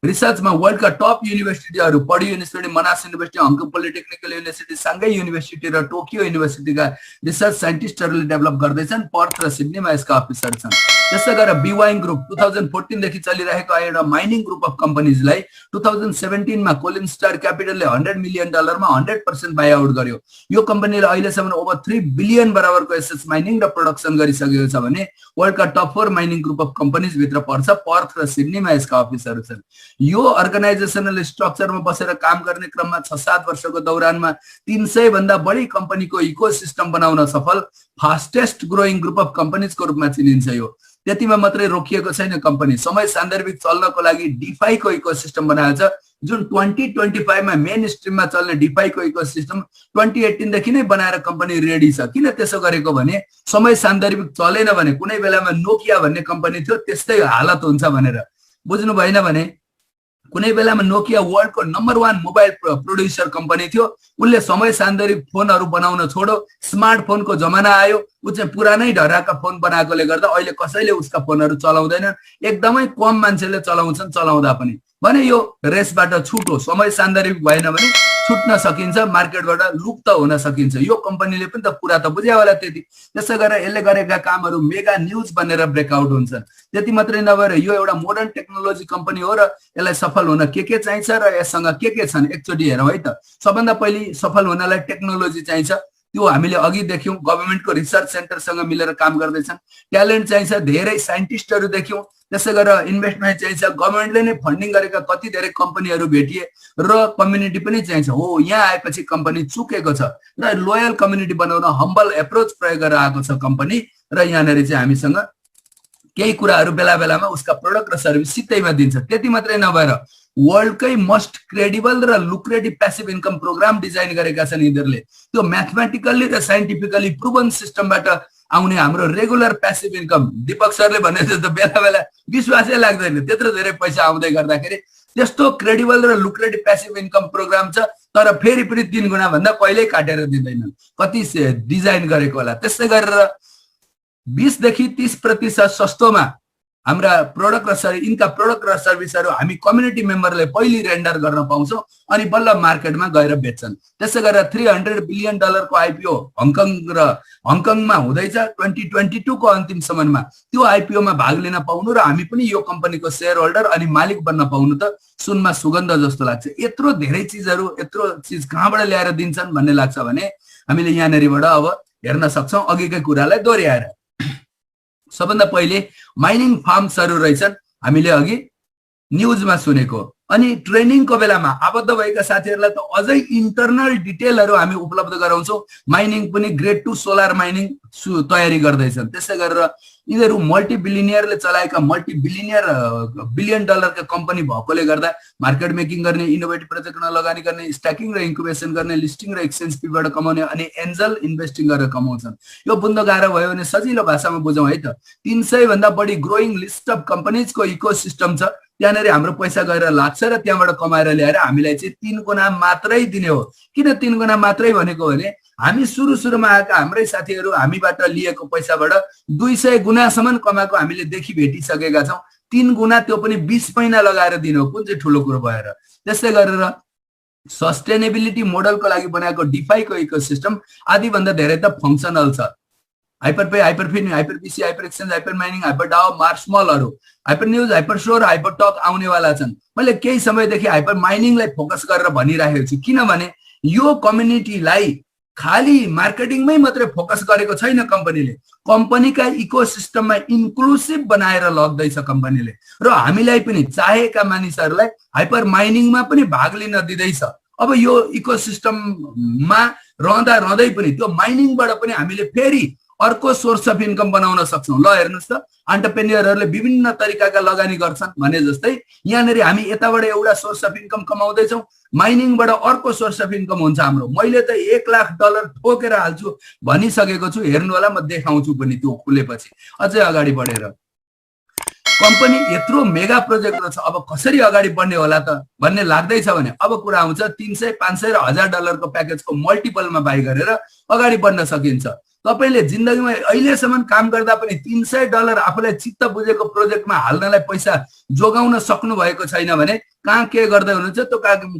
रिसर्चमा वर्ल्डका टप युनिभर्सिटीहरू, पढी university, Monash university, Hong Kong polytechnical university, Shanghai university र टोकियो युनिभर्सिटीका रिसर्च साइन्टिस्टहरूले डेभलप गर्दैछन्। पर्थ र सिडनीमा यसका अफिसर छन्। त्यसै गरेर बीवाइङ ग्रुप 2014 देखि चलिरहेको एउटा माइनिङ ग्रुप अफ कम्पनीजलाई 2017 मा कोलिन स्टार क्यापिटलले $100 मिलियन मा 100% बाय आउट गर्यो। यो कम्पनीले अहिलेसम्म ओभर 3 बिलियन बराबरको एसेट्स माइनिङ र प्रोडक्सन गरिसकेको छ भने वर्ल्डका top 4 mining group of companies भित्र पर्छ। पर्थ र सिडनीमा यसका अफिसहरू छन्। यो अर्गनाइजेसनल स्ट्रक्चरमा बसेर काम गर्ने क्रममा 6-7 वर्षको दौरानमा 300 भन्दा बढी कम्पनीको इकोसिस्टम बनाउन सफल फास्टेस्ट ग्रोइङ ग्रुप अफ कम्पनीजको रूपमा चिनिन्छ। यो त्यतिमा मात्रै रोकिएको छैन। कम्पनी समय सान्दर्भिक चल्नको लागि डिफाई को इकोसिस्टम बनाएको छ, जुन 2025 मा मेन स्ट्रिममा चल्ने डिफाई को इकोसिस्टम 2018 देखि नै बनाएर कम्पनी रेडी छ। किन त्यसो गरेको भने समय सान्दर्भिक चलेन भने कुनै बेलामा नोकिया भन्ने कम्पनी थियो, त्यस्तै हालत हुन्छ भनेर। बुझ्नु भएन भने कुनै बेलामा नोकिया वर्ल्डको नम्बर 1 मोबाइल प्रोड्युसर कम्पनी थियो, उनले समय सान्दर्भिक फोनहरू बनाउन छोड्यो, स्मार्टफोनको जमाना आयो, उ चाहिँ पुरानै ढराका फोन बनाएकोले गर्दा अहिले कसैले उसका फोनहरू चलाउँदैन, एकदमै कम मान्छेले चलाउँछन्, चलाउँदा पनि। भने यो रेसबाट छुटो, समय सान्दर्भिक भएन भने छुट्न सकिन्छ, मार्केटबाट लुप्त हुन सकिन्छ। यो कम्पनीले पनि त कुरा त बुझ्या होला त्यति। त्यसै गरेर यसले गरेका कामहरू मेगा न्यूज बनेर ब्रेकआउट हुन्छन्। त्यति मात्रै नभएर यो एउटा मोडर्न टेक्नोलोजी कम्पनी हो र यसलाई सफल हुन के चाहिन्छ र यससँग के छन् एकचोटि हेरौँ है त। सबभन्दा पहिले सफल हुनलाई टेक्नोलोजी चाहिन्छ, त्यो हामीले अघि देख्यौं। गभर्नमेन्टको रिसर्च सेन्टरसँग मिलेर काम गर्दैछन्। ट्यालेन्ट चाहिन्छ, धेरै साइन्टिस्टहरू देख्यौं। त्यसै गरेर इन्भेस्टमेन्ट चाहिन्छ, गभर्नमेन्टले नै फन्डिङ गरेका कति धेरै कम्पनीहरू भेटिए र कम्युनिटी पनि चाहिन्छ। हो, यहाँ आएपछि कम्पनी चुकेको छ र लोयल कम्युनिटी बनाउन हम्बल एप्रोच प्रयोग गरेर आएको छ कम्पनी र यहाँनेरि चाहिँ हामीसँग केही कुराहरू बेला बेलामा उसका प्रोडक्ट र सर्भिस सित्तैमा दिन्छ। त्यति मात्रै नभएर वर्ल्डकै मोस्ट क्रेडिबल र lucrative passive income program design गरेका छन् यिनीहरूले। त्यो म्याथमेटिकली र साइन्टिफिकली प्रुभन सिस्टमबाट आउने हाम्रो रेगुलर प्यासिभ इन्कम, दीपक सरले भने जस्तो बेला बेला विश्वासै लाग्दैन, त्यत्रो धेरै पैसा आउँदै गर्दाखेरि त्यस्तो क्रेडिबल र लुक्रेटिभ प्यासिभ इन्कम प्रोग्राम छ। तर फेरि पनि 3 गुणा भन्दा कहिल्यै काटेर दिँदैनन्, कति डिजाइन गरेको होला। त्यसै गरेर 20 देखि 30% सस्तोमा हाम्रा प्रोडक्ट र सर्भिस इनका प्रोडक्ट र सर्भिसहरू हामी कम्युनिटी मेम्बरले पहिले रेन्डर गर्न पाउँछौँ अनि बल्ल मार्केटमा गएर बेच्छन्। त्यसै गरेर $300 बिलियन को आइपिओ हङकङमा हुँदैछ 2022 को अन्तिमसम्ममा। त्यो आइपिओमा भाग लिन पाउनु र हामी पनि यो कम्पनीको शेयर होल्डर अनि मालिक बन्न पाउनु त सुनमा सुगन्ध जस्तो लाग्छ। यत्रो धेरै चिजहरू यत्रो चिज कहाँबाट ल्याएर दिन्छन् भन्ने लाग्छ भने हामीले यहाँनेरिबाट अब हेर्न सक्छौँ अघिकै कुरालाई दोहोऱ्याएर। सबभन्दा पहिले माइनिङ फार्म्सहरू रहेछन् हामीले अघि न्युजमा सुनेको, अनि ट्रेनिङको बेलामा आबद्ध भएका साथीहरूलाई त अझै इन्टरनल डिटेलहरू हामी उपलब्ध गराउँछौँ। माइनिङ पनि ग्रेड 2 सोलर माइनिङ तयारी गर्दैछन्। त्यसै गरेर यिनीहरू मल्टी बिलियनियरले चलाएका बिलियन डलरका कम्पनी भएकोले गर्दा मार्केट मेकिङ गर्ने, इनोभेटिभ प्रोजेक्टमा लगानी गर्ने, स्ट्याकिङ र इन्क्युबेसन गर्ने, लिस्टिङ र एक्सचेन्ज फीबाट कमाउने अनि एन्जल इन्भेस्टिङ गरेर कमाउँछन्। यो बुझ्न गाह्रो भयो भने सजिलो भाषामा बुझौँ है त। 300 भन्दा बढी ग्रोइङ लिस्ट अफ कम्पनीजको इकोसिस्टम छ। त्यहाँनिर हाम्रो पैसा गएर लाग्छ र त्यहाँबाट कमाएर ल्याएर हामीलाई चाहिँ 3 गुणा मात्रै दिने हो। किन 3 गुणा मात्रै भनेको भने हामी सुरुमा आएका हाम्रै साथीहरू हामीबाट लिएको पैसाबाट 200 गुणासम्म कमाएको हामीले देखि भेटिसकेका छौँ। 3 गुणा त्यो पनि 20 महिना लगाएर दिने हो, कुन चाहिँ ठुलो कुरो भएर। त्यस्तै गरेर सस्टेनेबिलिटी मोडलको लागि बनाएको डिफाईको इकोसिस्टम आदि भन्दा धेरै त फङ्सनल छ। HyperPay, HyperFin, HyperPC, hyper exchange, hyper mining, hyper DAO, मार्समलहरू, hyper news, hyper store, hyper talk आउनेवाला छन्। मैले केही समयदेखि हाइपर माइनिङलाई फोकस गरेर भनिरहेको छु किनभने यो कम्युनिटीलाई खाली मार्केटिङमै मात्रै फोकस गरेको छैन कम्पनीले, कम्पनीका इकोसिस्टममा इन्क्लुसिभ बनाएर लग्दैछ कम्पनीले र हामीलाई पनि चाहेका मानिसहरूलाई हाइपर माइनिङमा पनि भाग लिन दिँदैछ। अब यो इकोसिस्टममा रहँदै पनि त्यो माइनिङबाट पनि हामीले फेरि अर्को सोर्स अफ इन्कम बनाउन सक्छौँ। ल हेर्नुहोस् त, एन्टरप्रेन्योरहरूले विभिन्न तरिकाका लगानी गर्छन् भने जस्तै यहाँनिर हामी यताबाट एउटा सोर्स अफ इन्कम कमाउँदैछौँ, माइनिङबाट अर्को सोर्स अफ इन्कम हुन्छ हाम्रो। मैले त $1 लाख ठोकेर हाल्छु भनिसकेको छु, हेर्नु होला, म देखाउँछु पनि त्यो खुलेपछि अझै अगाडि बढेर। कम्पनी यत्रो मेगा प्रोजेक्ट छ, अब कसरी अगाडि बढ्ने होला त भन्ने लाग्दैछ भने अब कुरा आउँछ $300, $500 र $1000 को प्याकेजको मल्टिपलमा बाई गरेर अगाडि बढ्न सकिन्छ। तपाईले जिन्दगीमा अहिलेसम्म काम गर्दा पनि $300 आफूलाई चित्त बुझेको प्रोजेक्टमा हाल्नलाई पैसा जोगाउन सक्नु भएको छैन भने कहाँ के गर्दै हुनुहुन्छ त्यो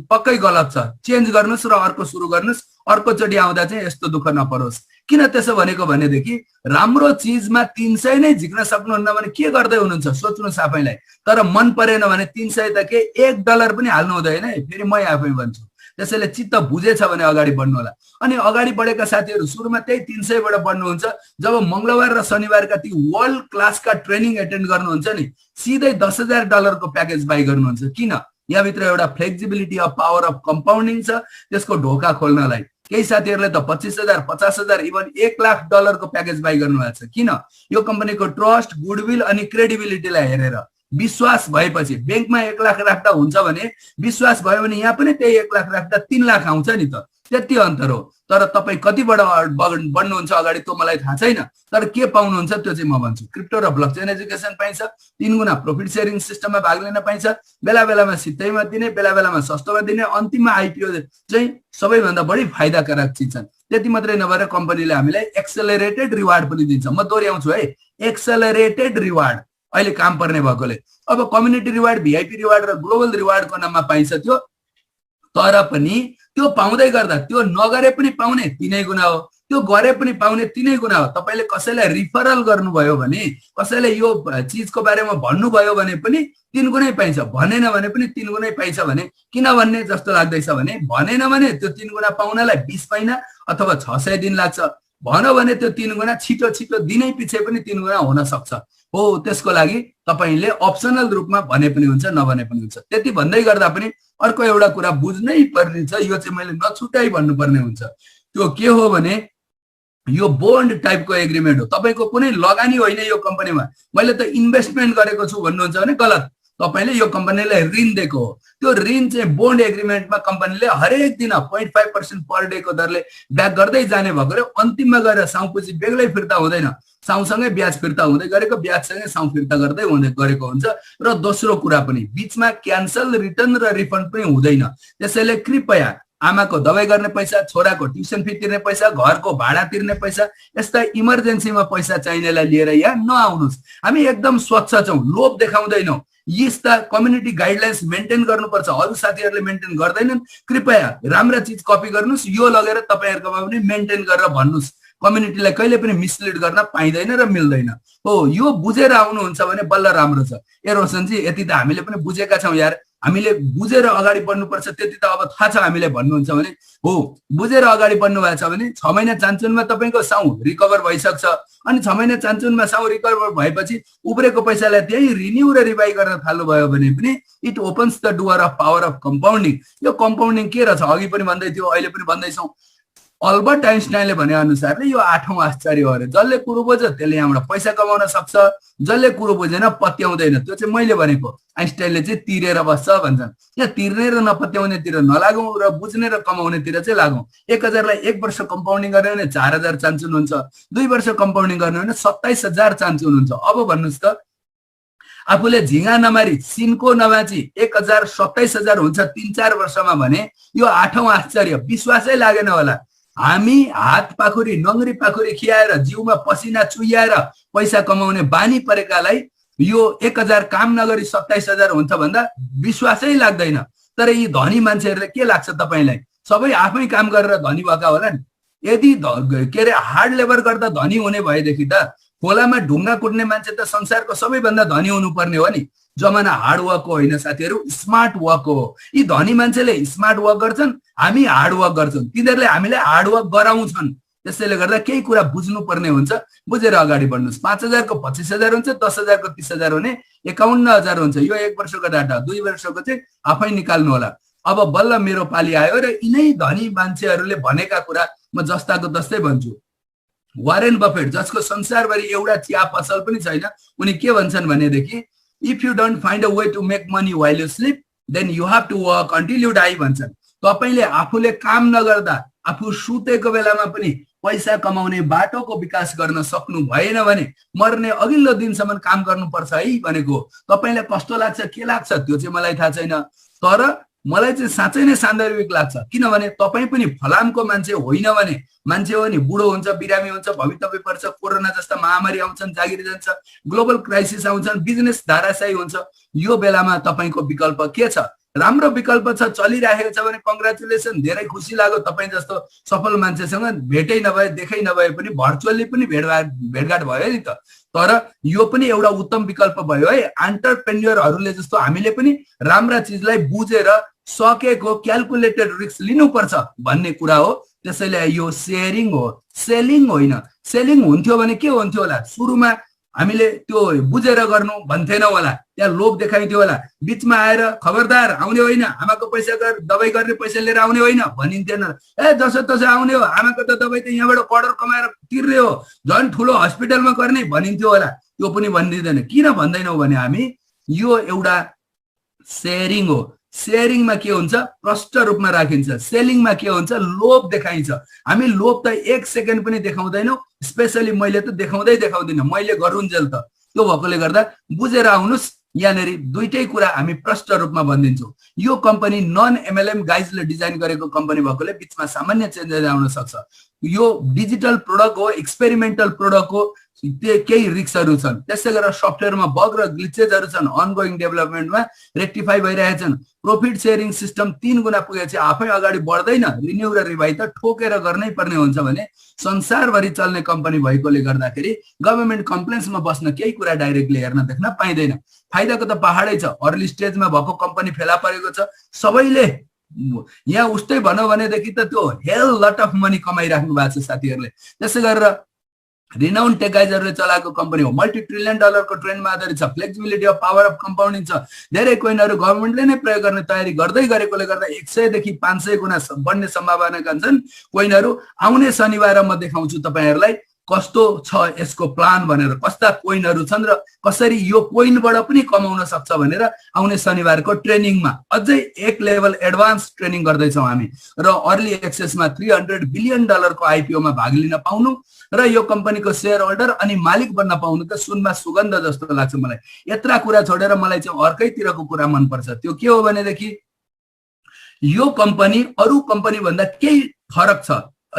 पक्कै गलत छ। चेन्ज गर्नुस् र अर्को सुरु गर्नुस्, अर्कोचोटि आउँदा चाहिँ यस्तो दुःख नपरोस्। किन त्यसो भनेको भनेदेखि राम्रो चिजमा 300 नै झिक्न सक्नुहुन्न भने के गर्दै हुनुहुन्छ सोच्नुस् आफैलाई। तर मन परेन भने 300 त के $1 पनि हाल्नु हुँदैन है, फेरि म आफै भन्छु। त्यसैले चित्त बुझेछ भने अगाडि बढ्नु होला। अनि अगाडि बढेका साथीहरू सुरुमा त्यही 300 बाट बढ्नुहुन्छ। जब मंगलबार र शनिबारका ती वर्ल्ड क्लासका ट्रेनिङ एटेन्ड गर्नुहुन्छ नि, सिधै $10,000 को प्याकेज बाई गर्नुहुन्छ। किन? यहाँभित्र एउटा flexibility of power of compounding छ, त्यसको ढोका खोल्नलाई। केही साथीहरूले त 25,000, 50,000 इभन $1 लाख को प्याकेज बाई गर्नुभएको छ। किन? यो कम्पनीको ट्रस्ट, गुडविल अनि क्रेडिबिलिटीलाई हेरेर। विश्वास भएपछि बैंकमा 1 लाख राख्दा हुन्छ भने विश्वास भयो भने यहाँ पनि त्यही 1 लाख राख्दा 3 लाख आउँछ नि त, त्यति अन्तर हो। तर तपाईँ कतिबाट बढ्नुहुन्छ अगाडि त्यो मलाई थाहा छैन, तर के पाउनुहुन्छ त्यो चाहिँ म भन्छु। क्रिप्टो र ब्लकचेन एजुकेसन पाइन्छ, 3 गुणा प्रॉफिट शेयरिङ सिस्टममा भाग लिन पाइन्छ, बेला बेलामा सित्तैमा दिने, बेला बेलामा सस्तोमा दिने, अन्तिममा आइपिओ चाहिँ सबैभन्दा बढी फाइदाकारक चिज छन्। त्यति मात्रै नभएर कम्पनीले हामीलाई एक्सेलरेटेड रिवार्ड पनि दिन्छ। म दोहोऱ्याउँछु है, एक्सेलरेटेड रिवार्ड अहिले काम पर्ने भएकोले। अब कम्युनिटी रिवार्ड, भिआइपी रिवार्ड र ग्लोबल रिवार्डको नाममा पाइन्छ त्यो, तर पनि त्यो पाउँदै गर्दा त्यो नगरे पनि पाउने 3 गुणा हो, त्यो गरे पनि पाउने 3 गुणा हो। तपाईले कसैलाई रिफरल गर्नुभयो भने, कसैले यो चीजको बारेमा भन्नुभयो भने पनि 3 गुणै पाइन्छ, भनेन भने पनि 3 गुणै पाइन्छ। भने किन भन्ने जस्तो लाग्दैछ भने, भनेन भने त्यो 3 गुणा पाउनलाई 20 महिना अथवा 600 दिन लाग्छ, भन भने त्यो 3 गुणा छिटो छिटो दिनै पछि पनि 3 गुणा हुन सक्छ हो। त्यसको लागि तपाईले अप्सनल रूपमा भने पनि हुन्छ, नभने पनि हुन्छ। त्यति भन्दै गर्दा पनि अर्को एउटा कुरा बुझ्नै पर्ने छ, यो चाहिँ मैले नछुटाइ भन्नुपर्ने हुन्छ। त्यो के हो भने यो बोन्ड टाइपको एग्रिमेन्ट हो। तपाईको कुनै लगानी होइन यो कम्पनीमा, मैले त इन्भेस्टमेन्ट गरेको छु भन्नुहुन्छ भने गलत। तपाईले यो कम्पनीलाई ऋण दिएको हो, त्यो ऋण चाहिँ बोन्ड एग्रिमेन्टमा कम्पनीले हरेक दिन 0.5% पर डे को दरले ब्याक गर्दै जाने भएकोले अन्तिममा गएर साउ पुँजी बेग्लै फिर्ता हुँदैन, साउसँगै ब्याज फिर्ता हुँदै गरेको, ब्याजसँगै साउ फिर्ता गर्दै हुँदै गरेको हुन्छ। र दोस्रो कुरा पनि बिचमा क्यान्सल, रिटर्न र रिफन्ड पनि हुँदैन। त्यसैले कृपया आमाको दबाई गर्ने पैसा, छोराको ट्युसन फी तिर्ने पैसा, घरको भाडा तिर्ने पैसा, यस्ता इमर्जेन्सीमा पैसा चाहिनेलाई लिएर यहाँ नआउनुहोस्। हामी एकदम स्वच्छ छौँ, लोभ देखाउँदैनौँ। यस्ता कम्युनिटी गाइडलाइन्स मेन्टेन गर्नुपर्छ। अरू साथीहरूले मेन्टेन गर्दैनन्, कृपया राम्रा चिज कपी गर्नुहोस्, यो लगेर तपाईँहरूकोमा पनि मेन्टेन गरेर भन्नुहोस्। कम्युनिटीलाई कहिले पनि मिसलिड गर्न पाइँदैन र मिल्दैन। हो, यो बुझेर आउनुहुन्छ भने बल्ल राम्रो छ। ए रोशनजी, यति त हामीले पनि बुझेका छौँ यार, हामीले बुझेर अगाडि बढ्नुपर्छ, त्यति त अब थाहा छ हामीले भन्नुहुन्छ भने हो। बुझेर अगाडि बढ्नु भएको छ भने 6 महिना चान्चुनमा तपाईँको साउ रिकभर भइसक्छ। अनि 6 महिना चान्चुनमा साउ रिकभर भएपछि उब्रेको पैसालाई त्यही रिन्यू र रिभाइ गर्न थाल्नुभयो भने पनि it opens the door of power of compounding. यो कम्पाउन्डिङ के रहेछ, अघि पनि भन्दै थियो, अहिले पनि भन्दैछौँ। अल्बर्ट आइन्स्टाइनले भने अनुसारले यो 8औं आश्चर्य हो अरे। जसले कुरो बुझ्छ त्यसले यहाँबाट पैसा कमाउन सक्छ, जसले कुरो बुझेन पत्याउँदैन। त्यो चाहिँ मैले भनेको, आइन्स्टाइनले चाहिँ तिरेर बस्छ भन्छन्। यहाँ तिर्ने र नपत्याउनेतिर नलागौँ र बुझ्ने र कमाउनेतिर चाहिँ लागौँ। 1000लाई 1 वर्ष कम्पाउन्डिङ गर्ने भने 4000 चान्चुन हुन्छ, 2 वर्ष कम्पाउन्डिङ गर्ने भने 27000 चान्चुन हुन्छ। अब भन्नुहोस् त, आफूले झिङ्गा नमारी सिनको नबाची 1000 27000 हुन्छ 3-4 वर्षमा भने यो 8औं आश्चर्य विश्वासै लागेन होला। हामी हात पाखुरी नङ्ग्री पाखुरी खियाएर जिउमा पसिना चुहिएर पैसा कमाउने बानी परेकालाई यो 1000 काम नगरी 27000 हुन्छ भन्दा विश्वासै लाग्दैन। तर यी धनी मान्छेहरूले के लाग्छ तपाईँलाई, सबै आफै काम गरेर धनी भएका होला नि। यदि के अरे हार्ड लेबर गर्दा धनी हुने भएदेखि त खोलामा ढुङ्गा कुट्ने मान्छे त संसारको सबैभन्दा धनी हुनुपर्ने हो नि। जमाना हार्ड वर्कको होइन साथीहरू, स्मार्ट वर्कको हो। यी धनी मान्छेले स्मार्ट वर्क गर्छन्, हामी हार्ड वर्क गर्छौँ। तिनीहरूले हामीलाई हार्ड वर्क गराउँछन्। त्यसैले गर्दा केही कुरा बुझ्नुपर्ने हुन्छ, बुझेर अगाडि बढ्नुहोस्। 5000 को 25000 हुन्छ, 10000 को 30000 हुने 51000 हुन्छ। यो 1 वर्षको डाटा, 2 वर्षको चाहिँ आफै निकाल्नु होला। अब बल्ल मेरो पाली आयो र यिनै धनी मान्छेहरूले भनेका कुरा म जस्ताको तस्तै भन्छु। वारेन बफेट, जसको संसारभरि एउटा चिया पसल पनि छैन, उनी के भन्छन् भनेदेखि if you don't find a way to make money while you sleep then you have to work until you die भन्छन्। तपाईँले आफूले काम नगर्दा आफू सुतेको बेलामा पनि पैसा कमाउने बाटोको विकास गर्न सक्नु भएन भने मर्ने अघिल्लो दिनसम्म काम गर्नुपर्छ है भनेको। तपाईँलाई कस्तो लाग्छ, के लाग्छ त्यो चाहिँ मलाई थाहा छैन, तर मलाई चाहिँ साँच्चै नै सान्दर्भिक लाग्छ। किनभने तपाईँ पनि फलामको मान्छे होइन भने, मान्छे हो नि, बुढो हुन्छ, बिरामी हुन्छ, भवितव्य पर्छ, कोरोना जस्ता महामारी आउँछन्, जागिर जान्छ, ग्लोबल क्राइसिस आउँछन्, बिजनेस धाराशायी हुन्छ। यो बेलामा तपाईँको विकल्प के छ? राम्रो विकल्प छ, चलिरहेको छ भने कङ्ग्रेचुलेसन, धेरै खुसी लाग्यो। तपाईँ जस्तो सफल मान्छेसँग भेटै नभए देखै नभए पनि भर्चुअली पनि भेटघाट भयो नि त। तर यो पनि एउटा उत्तम विकल्प भयो है। एन्टरप्रेन्योरहरूले जस्तो हामीले पनि राम्रा चिजलाई बुझेर सकेको क्यालकुलेटेड रिस्क लिनुपर्छ भन्ने कुरा हो। त्यसैले यो सेयरिङ हो, सेलिङ होइन। सेलिङ हुन्थ्यो भने के हुन्थ्यो होला, सुरुमा हामीले त्यो बुझेर गर्नु भन्थेनौँ होला, त्यहाँ लोभ देखाइन्थ्यो होला। बिचमा आएर खबरदार आउने होइन, आमाको पैसा दबाई गर्ने पैसा लिएर आउने होइन भनिन्थेन। ए जसो तसो आउने हो, आमाको त दबाई त यहाँबाट कर्डर कमाएर तिर्ने हो, झन् ठुलो हस्पिटलमा गर्ने भनिन्थ्यो होला। त्यो पनि भनिदिँदैन। किन भन्दैनौँ भने हामी यो एउटा सेयरिङ हो। सेयरिङमा के हुन्छ, प्रष्ट रूपमा राखिन्छ। सेलिङमा के हुन्छ, लोभ देखाइन्छ। हामी लोभ त 1 सेकेन्ड पनि देखाउँदैनौँ, स्पेसली मैले त देखाउँदिनँ, मैले गरुन्जेल त। त्यो भएकोले गर्दा बुझेर आउनुहोस्। यहाँनिर दुईटै कुरा हामी प्रष्ट रूपमा भनिदिन्छौँ। यो कम्पनी नन एमएलएम गाइजले डिजाइन गरेको कम्पनी भएकोले बिचमा सामान्य चेन्जेस आउन सक्छ। यो डिजिटल प्रोडक्ट हो, एक्सपेरिमेन्टल प्रोडक्ट हो, केही रिस्कहरू छन्। त्यसै गरेर सफ्टवेयरमा बग र ग्लिचेजहरू छन्, अनगोइङ डेभलपमेन्टमा रेक्टिफाई भइरहेछन्। प्रॉफिट शेयरिङ सिस्टम 3 गुणा पुगेपछि आफै अगाडि बढ्दैन, रिन्यू र रिभाइ त ठोकेर गर्नै पर्ने हुन्छ भने संसारभरि चल्ने कम्पनी भएकोले गर्दाखेरि गभर्नमेन्ट कम्प्लेन्समा बस्न केही कुरा डाइरेक्टली हेर्न देख्न पाइँदैन। फाइदाको त पहाडै छ। अर्ली स्टेजमा भएको कम्पनी फेला परेको छ, सबैले यहाँ उस्तै भनौँ भनेदेखि त त्यो हेल लट अफ मनी कमाइराख्नु भएको छ साथीहरूले। त्यसै गरेर रिनाउन्ड टेकाइजरले चलाएको कम्पनी हो, $multi trillion को ट्रेन्डमा आधारित छ, flexibility of power of compounding छ। धेरै कोइनहरू गभर्नमेन्टले नै प्रयोग गर्ने तयारी गर्दै गरेकोले गर्दा 100 देखि 500 गुणा बढ्ने सम्भावना छन् कोइनहरू। आउने शनिबार म देखाउँछु तपाईहरुलाई कस्तो छ यसको प्लान भनेर, कस्ता कोइनहरू छन् र कसरी यो कोइनबाट पनि कमाउन सक्छ भनेर आउने शनिबारको ट्रेनिङमा अझै 1 लेभल एडभान्स ट्रेनिङ गर्दै छौं हामी। र अर्ली एक्सेसमा $300 बिलियन को आईपीओ मा भाग लिन पाउनु र यो कम्पनीको शेयर होल्डर अनि मालिक बन्न पाउनु त सुनमा सुगन्ध जस्तो लाग्छ मलाई। यत्रा कुरा छोडेर मलाई चाहिँ अर्कैतिरको कुरा मन पर्छ। त्यो के हो भनेदेखि यो कम्पनी अरू कम्पनी भन्दा केही फरक छ।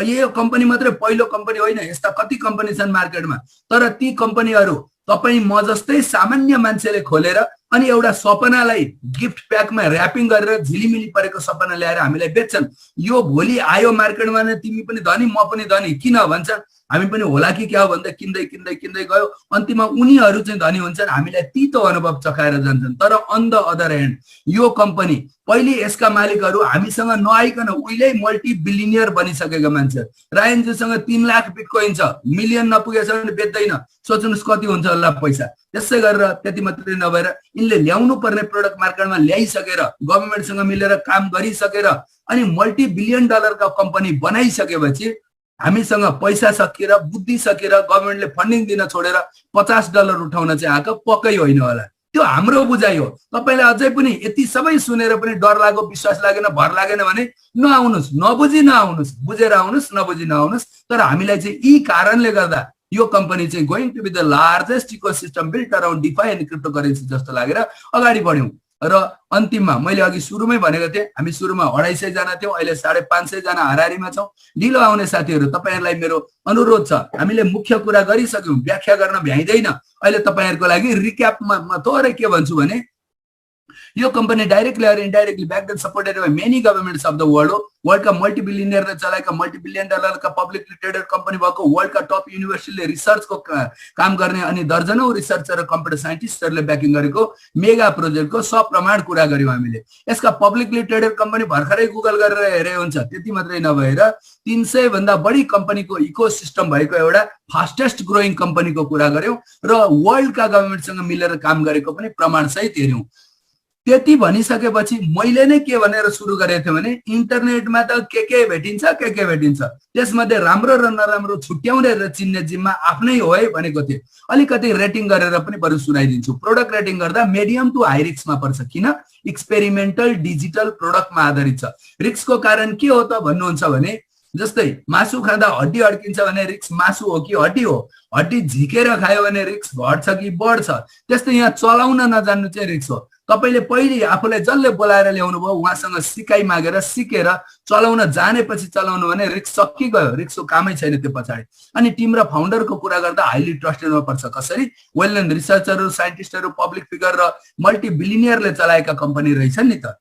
यो कम्पनी मात्रै पहिलो कम्पनी होइन, यस्ता कति कम्पनी छन् मार्केटमा, तर ती कम्पनीहरू तपाई म जस्तै सामान्य मान्छेले खोलेर अनि एउटा सपनालाई गिफ्ट प्याकमा र्यापिङ गरेर झिलिमिली परेको सपना ल्याएर हामीलाई बेच्छन्। यो भोलि आयो मार्केटमा नै तिमी पनि धनी म पनि धनी किन भन्छन्, हामी पनि होला कि क्या हो भन्दा किन्दै किन्दै किन्दै गयो, अन्तिममा उनीहरू चाहिँ धनी हुन्छन्, हामीलाई तीतो अनुभव चखाएर जान्छन्। तर अन द अदर ह्यान्ड यो कम्पनी पहिले यसका मालिकहरू हामीसँग नआइकन उहिल्यै मल्टी बिलिनियर बनिसकेका मान्छे। रायनजीसँग 3 लाख बिटकोइन छ, मिलियन नपुगेछ भने बेच्दैन, सोच्नुहोस् कति हुन्छ होला पैसा। त्यसै गरेर त्यति मात्रै नभएर यिनले ल्याउनु पर्ने प्रोडक्ट मार्केटमा ल्याइसकेर गभर्नमेन्टसँग मिलेर काम गरिसकेर अनि मल्टी बिलियन डलरका कम्पनी बनाइसकेपछि हामीसँग पैसा सकिएर बुद्धि सकिएर गभर्नमेन्टले फन्डिङ दिन छोडेर $50 उठाउन चाहिँ आएको पक्कै होइन होला। त्यो हाम्रो बुझाइ हो। तपाईलाई अझै पनि यति सबै सुनेर पनि डर लाग्यो, विश्वास लागेन, भर लागेन भने नआउनुस्, नबुझी नआउनुस्, बुझेर आउनुस्, नबुझी नआउनुस्। तर हामीलाई चाहिँ यी कारणले गर्दा यो कम्पनी चाहिँ going to be the largest ecosystem built around DeFi and cryptocurrency जस्तो लागेर अगाडि बढ्यौं। र अन्तिममा मैले अघि सुरुमै भनेको थिएँ, हामी सुरुमा 250 जना थियौं, अहिले 550 जना हाराहारीमा छौं। ढिलो आउने साथीहरू तपाईहरुलाई मेरो अनुरोध छ, हामीले मुख्य कुरा गरिसक्यौं, व्याख्या गर्न भ्याइदैन। अहिले तपाईहरुको लागि रिक्यापमा म थोरै के भन्छु भने यो company directly or indirectly backed and supported by many governments of the world हो। वर्ल्डका मल्टी बिलियनियरले चलाएका मल्टी बिलियन डलरका पब्लिकली ट्रेडेड कम्पनी भएको, वर्ल्डका टप युनिभर्सिटीले रिसर्चको काम गर्ने अनि दर्जनौं रिसर्चर र कम्प्युटर साइन्टिस्टहरूले ब्याकिङ गरेको मेगा प्रोजेक्टको सप्रमाण कुरा गर्यौं हामीले। यसका पब्लिकली ट्रेडेड कम्पनी भर्खरै गुगल गरेर हेरे हुन्छ। त्यति मात्रै नभएर 300 भन्दा बढी कम्पनीको इकोसिस्टम भएको एउटा फास्टेस्ट ग्रोइङ कम्पनीको कुरा गर्यौं र वर्ल्डका गभर्नमेन्टसँग मिलेर काम गरेको पनि प्रमाण सहित हेर्यौं। त्यति भनिसकेपछि मैले नै के भनेर सुरु गरेको थिएँ भने इन्टरनेटमा त के भेटिन्छ के भेटिन्छ, त्यसमध्ये राम्रो र नराम्रो छुट्याउने र चिन्ने जिम्मा आफ्नै हो है भनेको थिएँ। अलिकति रेटिङ गरेर पनि बरु सुनाइदिन्छु। प्रोडक्ट रेटिङ गर्दा मिडियम टु हाई रिस्कमा पर्छ। किन? एक्सपेरिमेन्टल डिजिटल प्रोडक्टमा आधारित छ। रिस्कको कारण के हो त भन्नुहुन्छ भने जस्तै मासु खाँदा हड्डी अड्किन्छ भने रिस्क मासु हो कि हड्डी हो? हड्डी झिकेर खायो भने रिस्क घट्छ कि बढ्छ? त्यस्तै यहाँ चलाउन नजान्नु चाहिँ रिस्क हो। तपाईले पहिले आफूलाई जसले बोलाएर ल्याउनु भयो उहाँसँग सिकाइ मागेर सिकेर चलाउन जानेपछि चलाउनु भने रिस्क सकिगयो, रिस्कको कामै छैन त्यो पछाडि। अनि टिम र फाउन्डरको कुरा गर्दा हाइली ट्रस्टेडमा पर्छ। कसरी? वेल नोन रिसर्चरहरू, साइन्टिस्टहरू, पब्लिक फिगर र मल्टी बिलियनियरले चलाएका कम्पनी रहेछन् नि त।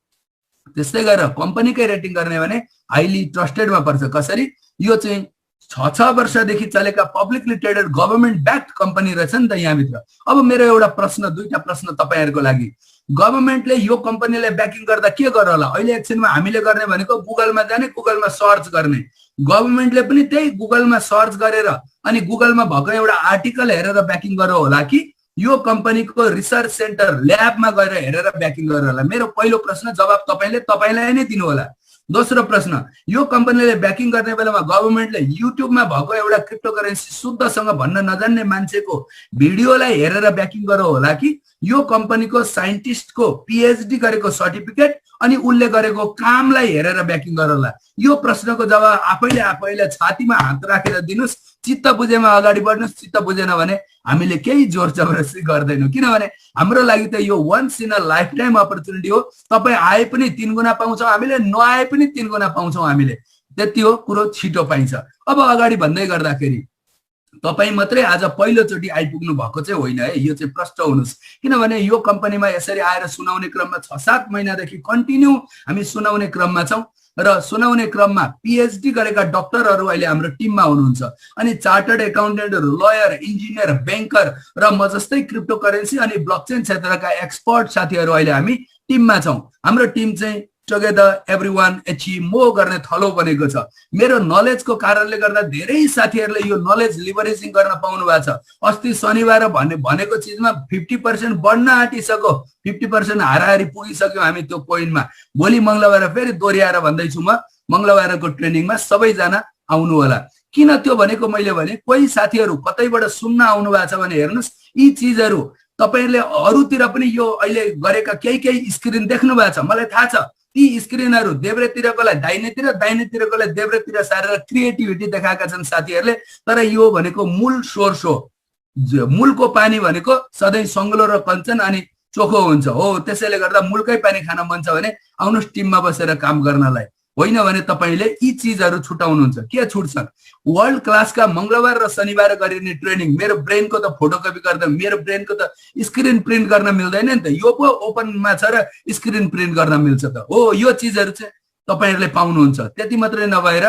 त्यस्तै गरेर कम्पनीकै रेटिङ गर्ने भने हाइली ट्रस्टेडमा पर्छ। कसरी? यो चाहिँ 6 वर्षदेखि चलेका publicly traded government backed company रहेछ नि त यहाँभित्र। अब मेरो एउटा प्रश्न, दुईटा प्रश्न तपाईहरुको लागि। गभर्नमेन्टले यो कम्पनीलाई ब्याकिङ गर्दा के गर होला? अहिले एकछिनमा हामीले गर्ने भनेको गुगलमा जाने, गुगलमा सर्च गर्ने। गभर्नमेन्टले पनि त्यही गुगलमा सर्च गरेर अनि गुगलमा भएको एउटा आर्टिकल हेरेर ब्याकिङ गर्यो होला कि यो कम्पनीको रिसर्च सेन्टर ल्याबमा गएर हेरेर ब्याकिङ गर्यो होला? मेरो पहिलो प्रश्न जवाब तपाईलाई नै दिनु होला। दोस्रो प्रश्न, यो कम्पनीले ब्याकिङ गर्ने बेलामा गभर्नमेन्टले युट्युबमा भएको एउटा क्रिप्टोकरेन्सी शुद्धसँग भन्न नजान्ने मान्छेको भिडियोलाई हेरेर ब्याकिङ गर्यो होला कि यो कम्पनीको साइन्टिस्टको पीएचडी गरेको सर्टिफिकेट अनि उनले गरेको कामलाई हेरेर ब्याकिङ गर्यो होला? यो प्रश्नको जवाब आफैले छातीमा हात राखेर दिनुस्। चित्त बुझेमा अगाडि बढ्नुस्, चित्त बुझेन भने हामीले केही जोर जबरजस्ती गर्दैनौँ। किनभने हाम्रो लागि त यो once in a lifetime opportunity हो। तपाईँ आए पनि 3 गुणा पाउँछौँ हामीले, नआए पनि 3 गुणा पाउँछौँ हामीले। त्यति हो, कुरो छिटो पाइन्छ। अब अगाडि भन्दै गर्दाखेरि तपाई मात्रै आज पहिलोचोटि आइपुग्नु भएको चाहिँ होइन है, यो चाहिँ प्रष्ट हुनुस्। किनभने यो कम्पनीमा यसरी आएर सुनाउने क्रममा 6-7 महिनादेखि कन्टिन्यू हामी सुनाउने क्रममा छौं र सुनाउने क्रममा पीएचडी गरेका डाक्टरहरू अहिले हाम्रो टिममा हुनुहुन्छ। अनि चार्टर्ड एकाउन्टेन्टहरू, लयर, इन्जिनियर, ब्याङ्कर र म जस्तै क्रिप्टोकरेन्सी अनि ब्लकचेन क्षेत्रका एक्सपर्ट साथीहरू अहिले हामी टिममा छौं। हाम्रो टिम चाहिँ टुगेदर एभ्रीवान एचिभ मोर गर्ने थलो बनेको छ। मेरो नलेजको कारणले गर्दा धेरै साथीहरूले यो नलेज लिभरेजिङ गर्न पाउनु भएको छ। अस्ति शनिबार भनेको चिजमा 50% बढ्न आँटिसक्यो, 50% हाराहारी पुगिसक्यो हामी त्यो पोइन्टमा। भोलि मंगलबार फेरि दोहोऱ्याएर भन्दैछु म, मंगलबारको ट्रेनिङमा सबैजना आउनु होला। किन त्यो भनेको मैले भने कोही साथीहरू कतैबाट सुन्न आउनु भएको छ भने हेर्नुस्, यी चिजहरू तपाईहरुले अरूतिर पनि यो अहिले गरेका केही स्क्रिन देख्नु भएको छ, मलाई थाहा छ। ती स्क्रिनहरू देब्रेतिरकोलाई दाहिनेतिर, दाहिनेतिरकोलाई देब्रेतिर सारेर क्रिएटिभिटी देखाएका छन् साथीहरूले। तर यो भनेको मूल सोर्स हो। मूलको पानी भनेको सधैँ सङ्गलो र कञ्चन अनि चोखो हुन्छ हो। त्यसैले गर्दा मुलकै पानी खान मन छ भने आउनुहोस् टिममा बसेर काम गर्नलाई, होइन भने तपाईँले यी चिजहरू छुटाउनुहुन्छ। के छुट्छन्? वर्ल्ड क्लासका मंगलबार र शनिबार गरिने ट्रेनिङ। मेरो ब्रेनको त फोटोकपी गर्दा मेरो ब्रेनको त स्क्रिन प्रिन्ट गर्न मिल्दैन नि त, यो पो ओपनमा छ र स्क्रिन प्रिन्ट गर्न मिल्छ त हो। यो चिजहरू चाहिँ तपाईहरुले पाउनुहुन्छ। त्यति मात्रै नभएर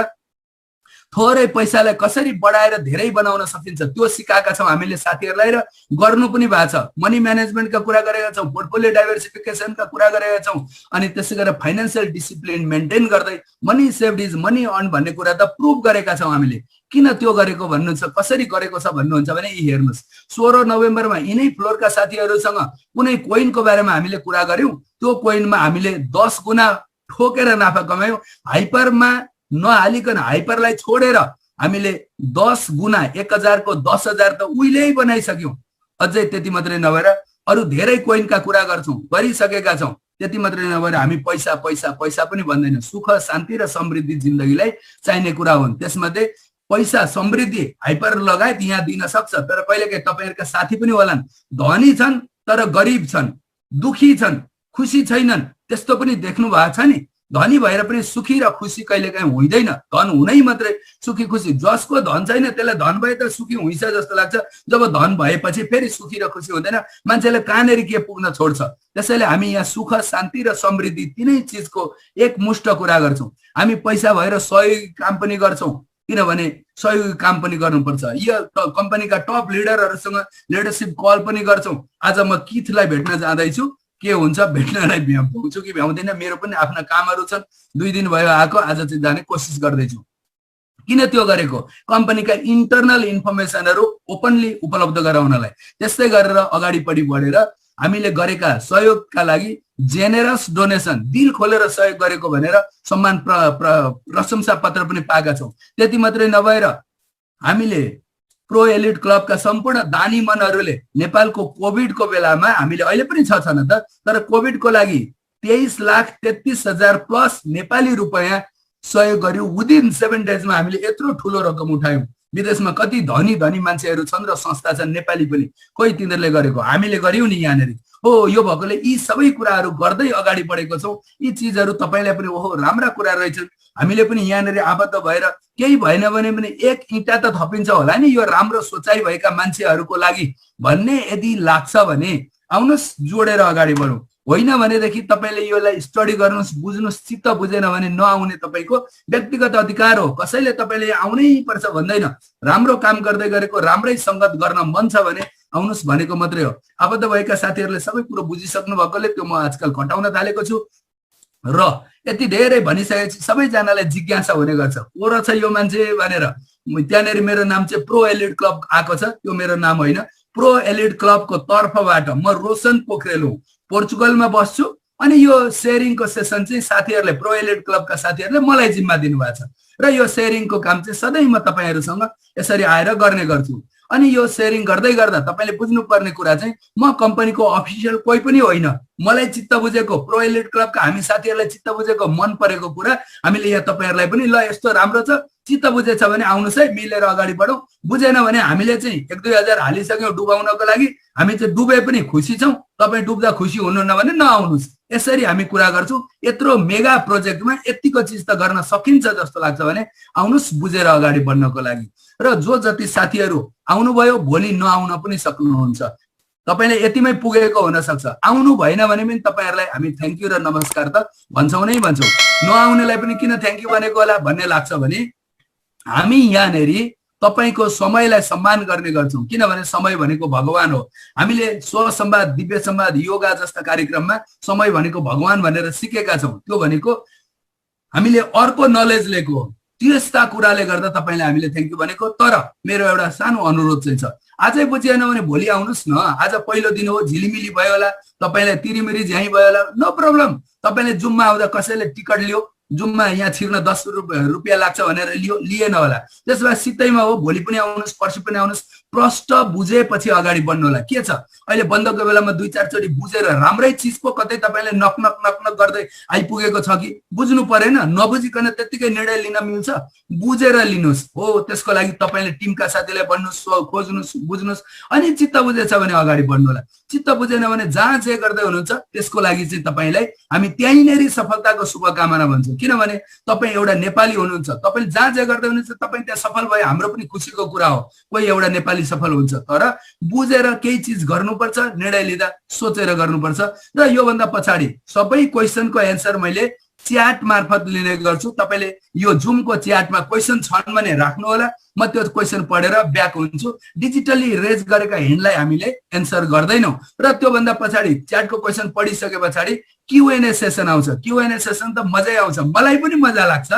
थोरै पैसालाई कसरी बढाएर धेरै बनाउन सकिन्छ त्यो सिकाएका छौं हामीले साथीहरुलाई र गर्नु पनि भएको छ। मनी म्यानेजमेन्टका कुरा गरेका छौं, पोर्टफोलियो डाइभर्सिफिकेसनका कुरा गरेका छौं, अनि त्यसै गरेर फाइनान्शियल डिसिप्लिन मेन्टेन गर्दै money saved is money earn भन्ने कुरा त प्रुभ गरेका छौं हामीले। किन त्यो गरेको भन्नुहुन्छ, कसरी गरेको छ भन्नुहुन्छ भने यी हेर्नुस्। 16 नोभेम्बरमा यिनै फ्लोरका साथीहरुसँग कुनै कोइनको बारेमा हामीले कुरा गर्यौं। त्यो कोइनमा हामीले 10 गुना ठोकेर नाफा कमायौं। हाइपरमा नहालिकन हाइपरलाई छोडेर हामीले 10 गुना 1000 को 10000 त उहिल्यै बनाइसक्यौं। अझै त्यति मात्रै नभएर अरु धेरै कोइनका कुरा गर्छौं, गरिसकेका छौं। त्यति मात्रै नभएर हामी पैसा पैसा पैसा पनि भन्दैन, सुख शान्ति र समृद्धि जिन्दगीलाई चाहिने कुरा हुन्। त्यसमध्ये पैसा समृद्धि हाइपर लगायत यहाँ दिन सक्छ, तर कहिलेकाहीँ तपाईहरुका साथी पनि होलान् धनी छन् तर गरिब छन्, दुखी छन्, खुसी छैनन्। त्यस्तो पनि देख्नु भएको छ नि। धनी भएर पनि सुखी र खुसी कहिलेकाहीँ हुँदैन। धन हुनै मात्रै सुखी खुसी, जसको धन छैन त्यसलाई धन भए त सुखी हुन्छ जस्तो लाग्छ। जब धन भएपछि फेरि सुखी र खुसी हुँदैन, मान्छेले कहाँनेरि के पुग्न छोड्छ। त्यसैले हामी यहाँ सुख शान्ति र समृद्धि तीनै चिजको एकमुष्ट कुरा गर्छौं। हामी पैसा भएर सहयोगी काम पनि गर्छौं, किनभने सहयोगी काम पनि गर्नुपर्छ। यो कम्पनीका टप लिडरहरुसँग लिडरशिप कल पनि गर्छौं। आज म किथलाई भेट्न जाँदैछु, के हुन्छ भेट्नलाई भ्याउँछु कि भ्याउँदैन, मेरो पनि आफ्ना कामहरु छन्। 2 दिन भयो आएको, आज चाहिँ जाने कोसिस गर्दैछु। किन त्यो गरेको? कम्पनीका इन्टरनल इन्फर्मेसनहरु ओपनली उपलब्ध गराउनलाई। त्यस्तै गरेर अगाडि बढेर हामीले गरेका सहयोगका लागि जेनेरस डोनेसन, दिल खोलेर सहयोग गरेको भनेर सम्मान प्रशंसा पत्र पनि पाएका छौं। त्यति मात्रै नभएर हामीले प्रो एलिट क्लबका सम्पूर्ण दानी मनहरुले नेपालको कोभिडको बेलामा हामीले अहिले पनि छ न त, तर कोभिडको लागि 23,33,000 प्लस नेपाली रुपैयाँ सहयोग गर्यौं। विदिन 7 डेजमा हामीले यत्रो ठूलो रकम उठायौं। विदेशमा कति धनी धनी मान्छेहरु छन् र संस्था छन् नेपाली पनि, कोही तिनीहरुले गरेको हामीले गर्यौं नि यहाँनेरि हो। यो भएकोले यी सबै कुराहरु गर्दै अगाडि बढेको छौं। यी चीजहरु तपाईलाई पनि ओहो राम्रा कुरा रहेछन्। हामीले पनि यहाँनेरि आबद्ध भएर केही भएन भने पनि एक इँटा त थपिन्छ होला नि यो राम्रो सोचाइ भएका मान्छेहरुको लागि भन्ने यदि लाग्छ भने आउनुस् जोडेर अगाडि बढौं। होइन भनेदेखि तपाईले योलाई स्टडी गर्नुस्, बुझ्नुस्, चित्त बुझेन भने नआउने तपाईको व्यक्तिगत अधिकार हो। कसैले तपाईले आउनै पर्छ भन्दैन। राम्रो काम गर्दै गरेको राम्रै संगत गर्न मन छ भने आउनुस् भनेको मात्रै हो। आबद्ध भएका साथीहरुले सबै कुरो बुझिसक्नु भएकोले त्यो म आजकल घटाउन थालेको छु र यति धेरै भनिसकेपछि सबैजनालाई जिज्ञासा हुने गर्छ, को रहेछ यो मान्छे भनेर। त्यहाँनेरि मेरो नाम चाहिँ प्रो एलिट क्लब आएको छ, त्यो मेरो नाम होइन। प्रो एलिट क्लबको तर्फबाट म रोशन पोखरेल हुँ, पोर्चुगलमा बस्छु। अनि यो शेयरिङको सेसन चाहिँ साथीहरुले, प्रो एलिट क्लबका साथीहरुले मलाई जिम्मा दिनुभएको छ र यो शेयरिङको काम चाहिँ सधैँ म तपाईहरुसँग यसरी आएर गर्ने गर्छु। अनि यो शेयरिङ गर्दै गर्दा तपाईले बुझ्नुपर्ने कुरा चाहिँ म कम्पनीको अफिसियल कोही पनि होइन। मलाई चित्त बुझेको, प्रो एलिट क्लबका हामी साथीहरुलाई चित्त बुझेको, मन परेको कुरा हामीले यहाँ तपाईहरुलाई पनि ल यस्तो राम्रो छ, चित्त बुझेछ भने आउनुस् है, मिलेर अगाडि बढौं। बुझेन भने हामीले चाहिँ 1-2 हजार हालिसक्यौं डुबाउनको लागि, हामी चाहिँ डुबे पनि खुसी छौं। तपाई डुब्दा खुसी हुनुहुन्न भने नआउनुस्। यसरी हामी कुरा गर्छौं। यत्रो मेगा प्रोजेक्टमा यतिको चीज त गर्न सकिन्छ जस्तो लाग्छ भने आउनुस् बुझेर अगाडि बढ्नको लागि। र जो जति साथीहरु आउनुभयो भोलि नआउन पनि सक्नुहुन्छ। तपाईले यतिमै पुगेको हुन सक्छ, आउनु भएन भने पनि तपाईहरुलाई हामी थ्यांक यू र नमस्कार त भन्छौं नै भन्छौं। नआउनेलाई पनि किन थ्यांक यू भनेको होला भन्ने लाग्छ भने हामी यहाँनेरि तपाईको समयलाई सम्मान गर्ने गर्छौं। किनभने समय भनेको भगवान हो। हामीले स्वसंवाद, दिव्य संवाद, योगा जस्ता कार्यक्रममा समय भनेको भगवान भनेर सिकेका छौं। त्यो भनेको हामीले अर्को नलेज लिएको हो। त्यस्ता कुराले गर्दा तपाईलाई हामीले थ्यांक यू भनेको। तर मेरो एउटा सानो अनुरोध चाहिँ छ, आजै बुझिएन भने भोलि आउनुस् न। आज पहिलो दिन हो, झिलिमिली भयो होला, तपाईलाई तिरिमिरी झ्याइ भयो होला, नो प्रब्लम। तपाईले जुममा आउँदा कसैले टिकट लियो, जुममा यहाँ छिर्न 10 रुपैयाँ लाग्छ भनेर लिएन होला। त्यसबाट सित्तैमा हो, भोलि पनि आउनुस्, पर्सि पनि आउनुस्। प्रष्ट बुझेपछि अगाडि बढ्नु होला। के छ अहिले बन्दको बेलामा 2-4 चोटी बुझेर राम्रै चिज पो कतै तपाईले नक नक नक नक गर्दै आइपुगेको छ कि बुझ्नु परेन। नबुझिकन त्यतिकै निर्णय लिन मिल्छ, बुझेर लिनुस् हो। त्यसको लागि तपाईले टिमका साथीलाई भन्नुस्, खोज्नुस्, बुझ्नुस्, अनि चित्त बुझेछ भने अगाडि बढ्नु होला। चित्त बुझेन भने जहाँ जे गर्दै हुनुहुन्छ त्यसको लागि चाहिँ तपाईलाई हामी त्यहीँनेरि सफलताको शुभकामना भन्छौँ। किनभने तपाईँ एउटा नेपाली हुनुहुन्छ, तपाईँले जहाँ जे गर्दै हुनुहुन्छ तपाईँ त्यहाँ सफल भए हाम्रो पनि खुसीको कुरा हो। कोही एउटा नेपाली सफल हुन्छ, तर बुझेर केही चिज गर्नुपर्छ, निर्णय लिँदा सोचेर गर्नुपर्छ। र योभन्दा पछाडि सबै क्वेसनको एन्सर मैले च्याट मार्फत लिने गर्छु। तपाईँले यो जुमको च्याटमा क्वेसन छन् भने राख्नु होला, म त्यो क्वेसन पढेर ब्याक हुन्छु। डिजिटली रेज गरेका हिन्डलाई हामीले एन्सर गर्दैनौँ। र त्योभन्दा पछाडि च्याटको क्वेसन पढिसके पछाडि क्युएनए सेसन आउँछ। क्युएनए सेसन त मजै आउँछ, मलाई पनि मजा लाग्छ।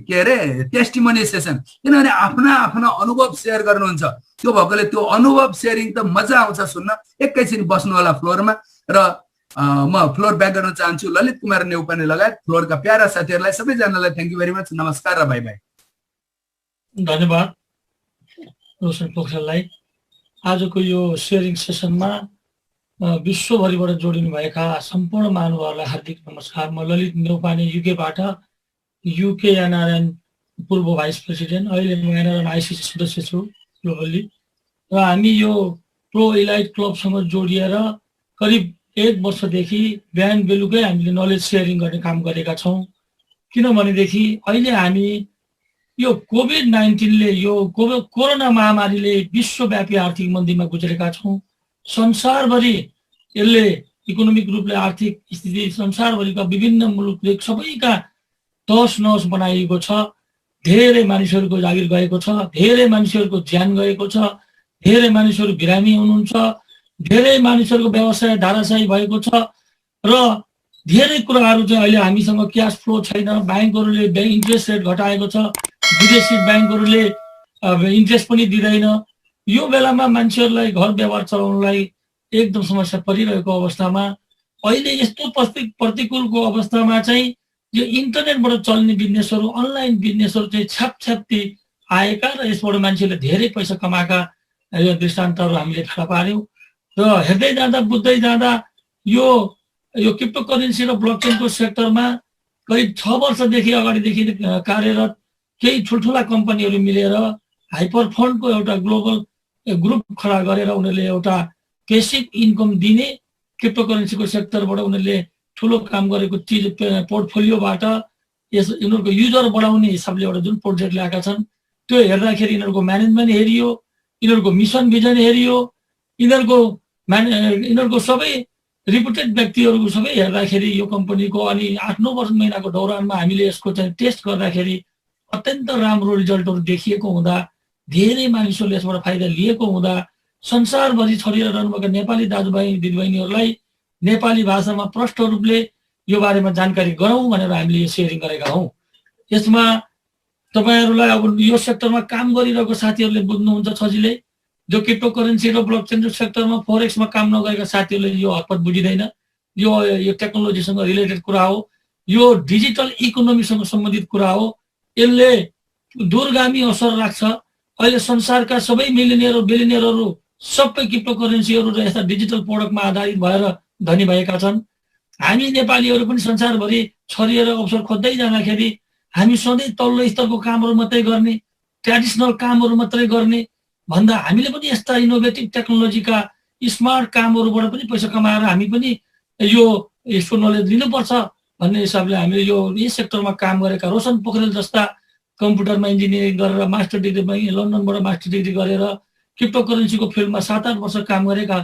के अरे टेस्टिमोनी सेसन, किनभने आफ्ना आफ्ना अनुभव सेयर गर्नुहुन्छ। त्यो भएकोले त्यो अनुभव सेयरिङ त मजा आउँछ सुन्न। एकैछिन बस्नु होला फ्लोरमा र म फ्लोर ब्याक गर्न चाहन्छु ललित कुमार नेउपाने लगायत फ्लोरका प्यारा साथीहरूलाई सबैजनालाई थ्याङ्क यू भेरी मच, नमस्कार र बाई बाई। धन्यवाद रोशन पोखरेललाई। आजको यो सेयरिङ सेसनमा विश्वभरिबाट जोडिनु भएका सम्पूर्ण महानुभावहरूलाई हार्दिक नमस्कार। म ललित नेउपाने युकेबाट, युके एनआरएन पूर्व भाइस प्रेसिडेन्ट, अहिले म एनआरएन आइसिसी सदस्य छु ग्लोबल्ली। र हामी यो प्रो इलाइट क्लबसँग जोडिएर करिब 1 वर्षदेखि बिहान बेलुकै हामीले नलेज सेयरिङ गर्ने काम गरेका छौँ। किनभनेदेखि अहिले हामी यो कोभिड-19ले, यो कोरोना महामारीले विश्वव्यापी आर्थिक मन्दीमा गुज्रेका छौँ। संसारभरि यसले इकोनोमिक रूपले आर्थिक स्थिति संसारभरिका विभिन्न मुलुकले सबैका तहस नहस बनाइएको छ। धेरै मानिसहरूको जागिर गएको छ, धेरै मानिसहरूको ज्यान गएको छ, धेरै मानिसहरू बिरामी हुनुहुन्छ, धेरै मानिसहरूको व्यवसाय धाराशायी भएको छ र धेरै कुराहरू चाहिँ अहिले हामीसँग क्यास फ्लो छैन। ब्याङ्कहरूले इन्ट्रेस्ट रेट घटाएको छ, विदेशी ब्याङ्कहरूले इन्ट्रेस्ट पनि दिँदैन। यो बेलामा मान्छेहरूलाई घर व्यवहार चलाउनलाई एकदम समस्या परिरहेको अवस्थामा अहिले यस्तो प्रतिकूलको अवस्थामा चाहिँ यो इन्टरनेटबाट चल्ने बिजनेसहरू, अनलाइन बिजनेसहरू चाहिँ छ्यापछ्याप्ती आएका र यसबाट मान्छेले धेरै पैसा कमाएका यो दृष्टान्तहरू हामीले थाहा पार्यौँ। र हेर्दै जाँदा बुझ्दै जाँदा यो क्रिप्टो करेन्सी र ब्लकचेनको सेक्टरमा करिब 6 वर्षदेखि अगाडिदेखि कार्यरत केही ठुल्ठुला कम्पनीहरू मिलेर हाइपर फन्डको एउटा ग्लोबल ग्रुप खडा गरेर उनीहरूले एउटा पेसिभ इन्कम दिने क्रिप्टो करेन्सीको सेक्टरबाट उनीहरूले ठुलो काम गरेको चिज पोर्टफोलियोबाट यिनीहरूको युजर बढाउने हिसाबले एउटा जुन प्रोजेक्ट ल्याएका छन् त्यो हेर्दाखेरि यिनीहरूको म्यानेजमेन्ट हेरियो, यिनीहरूको मिसन भिजन हेरियो, यिनीहरूको सबै रिपुटेड व्यक्तिहरू सबै हेर्दाखेरि यो कम्पनीको अनि 8-9 महिनाको दौरानमा हामीले यसको चाहिँ टेस्ट गर्दाखेरि अत्यन्त राम्रो रिजल्टहरू देखिएको हुँदा, धेरै मानिसहरूले यसबाट फाइदा लिएको हुँदा संसारभरि छरिएर रहनुभएका नेपाली दाजुभाइ दिदीबहिनीहरूलाई नेपाली भाषामा प्रष्ट रूपले यो बारेमा जानकारी गराउँ भनेर हामीले यो सेयरिङ गरेका हौँ। यसमा तपाईँहरूलाई अब यो सेक्टरमा काम गरिरहेको साथीहरूले बुझ्नुहुन्छ सजिलै। जो क्रिप्टो करेन्सी र ब्लकचेन सेक्टरमा फोरेक्समा काम नगरेका साथीहरूले यो हतपत बुझिँदैन। यो टेक्नोलोजीसँग रिलेटेड कुरा हो, यो डिजिटल इकोनोमीसँग सम्बन्धित कुरा हो। यसले दूरगामी असर राख्छ। अहिले संसारका सबै मिलिनियर बिलिनियरहरू सबै क्रिप्टो करेन्सीहरू र यस्ता डिजिटल प्रोडक्टमा आधारित भएर धनी भएका छन्। हामी नेपालीहरू पनि संसारभरि छरिएर अवसर खोज्दै जाँदाखेरि हामी सधैँ तल्लो स्तरको कामहरू मात्रै गर्ने, ट्रेडिसनल कामहरू मात्रै गर्ने भन्दा हामीले पनि यस्ता इनोभेटिभ टेक्नोलोजीका स्मार्ट कामहरूबाट पनि पैसा कमाएर हामी पनि यसको नलेज लिनुपर्छ भन्ने हिसाबले हामीले यही सेक्टरमा काम गरेका रोशन पोखरेल जस्ता कम्प्युटरमा इन्जिनियरिङ गरेर मास्टर डिग्री लन्डनबाट मास्टर डिग्री गरेर क्रिप्टो करेन्सीको फिल्डमा 7-8 वर्ष काम गरेका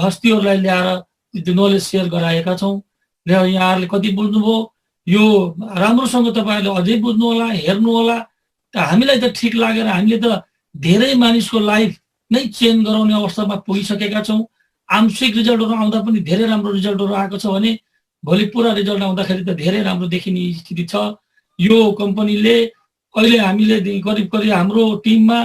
हस्तीहरूलाई ल्याएर नलेज सेयर गराएका छौँ। र यहाँहरूले कति बुझ्नुभयो यो राम्रोसँग तपाईँहरूले अझै बुझ्नु होला, हेर्नु होला। त हामीलाई त ठिक लागेर हामीले त धेरै मानिसको लाइफ नै चेन्ज गराउने अवस्थामा पुगिसकेका छौँ। आंशिक रिजल्टहरू आउँदा पनि धेरै राम्रो रिजल्टहरू आएको छ भने भोलि पुरा रिजल्ट आउँदाखेरि त धेरै राम्रो देखिने स्थिति छ। यो कम्पनीले अहिले हामीले करिब हाम्रो टिममा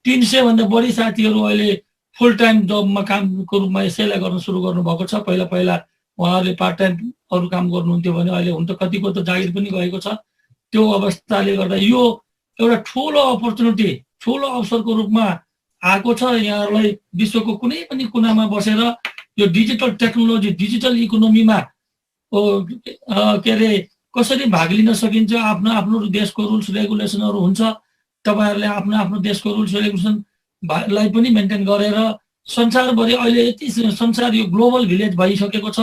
300 भन्दा बढी साथीहरू अहिले फुल टाइम जबमा कामको रूपमा यसैलाई गर्न सुरु गर्नुभएको छ। पहिला उहाँहरूले पार्ट टाइम अरू काम गर्नुहुन्थ्यो भने अहिले हुन त कतिको त जागिर पनि गएको छ। त्यो अवस्थाले गर्दा यो एउटा ठुलो अपर्च्युनिटी, ठुलो अवसरको रूपमा आएको छ। यहाँहरूलाई विश्वको कुनै पनि कुनामा बसेर यो डिजिटल टेक्नोलोजी, डिजिटल इकोनोमीमा कसरी भाग लिन सकिन्छ। आफ्नो देशको रुल्स रेगुलेसनहरू हुन्छ। तपाईँहरूले आफ्नो देशको रुल्स रेगुलेसनलाई पनि मेन्टेन गरेर संसारभरि अहिले यति संसार यो ग्लोबल भिलेज भइसकेको छ।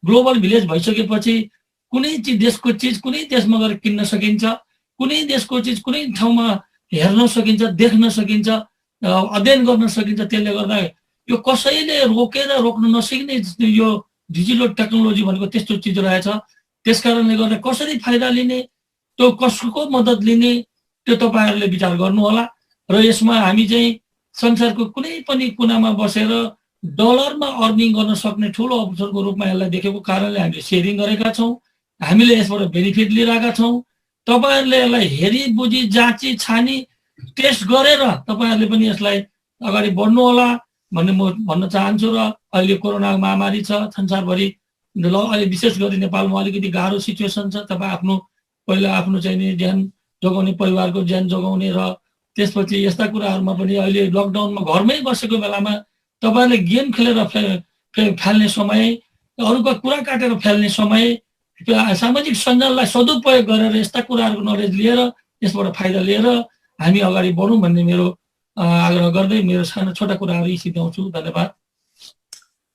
ग्लोबल भिलेज भइसकेपछि कुनै देशको चिज कुनै देशमा गएर किन्न सकिन्छ, कुनै देशको चिज कुनै ठाउँमा हेर्न सकिन्छ, देख्न सकिन्छ, अध्ययन गर्न सकिन्छ। त्यसले गर्दा यो कसैले रोक्न नसकिने यो डिजिटल टेक्नोलोजी भनेको त्यस्तो चिज रहेछ। त्यसकारणले गर्दा कसरी फाइदा लिने, त्यो कसको मद्दत लिने, त्यो तपाईँहरूले विचार गर्नु होला। र यसमा हामी चाहिँ संसारको कुनै पनि कुनामा बसेर डलरमा अर्निङ गर्न सक्ने ठुलो अवसरको रूपमा यसलाई देखेको कारणले हामीले सेयरिङ गरेका छौँ, हामीले यसबाट बेनिफिट लिइरहेका छौँ। तपाईँहरूले यसलाई हेरी बुझी जाँची छानी टेस्ट गरेर तपाईँहरूले पनि यसलाई अगाडि बढ्नु होला भन्ने म भन्न चाहन्छु। र अहिले कोरोना महामारी छ संसारभरि, अहिले विशेष गरी नेपालमा अलिकति गाह्रो सिचुएसन छ। तपाईँ पहिला आफ्नो चाहिँ नि ज्यान जोगाउने, परिवारको ज्यान जोगाउने र त्यसपछि यस्ता कुराहरूमा पनि अहिले लकडाउनमा घरमै बसेको बेलामा तपाईँहरूले गेम खेलेर फाल्ने समय, अरूको कुरा काटेर फाल्ने समय, सामाजिक सञ्जाललाई सदुपयोग गरेर यस्ता कुराहरूको नलेज लिएर यसबाट फाइदा लिएर हामी अगाडि बढौँ भन्ने मेरो आग्रह गर्दै मेरो सानो छोटा कुराहरू यी सिकाउँछु। धन्यवाद।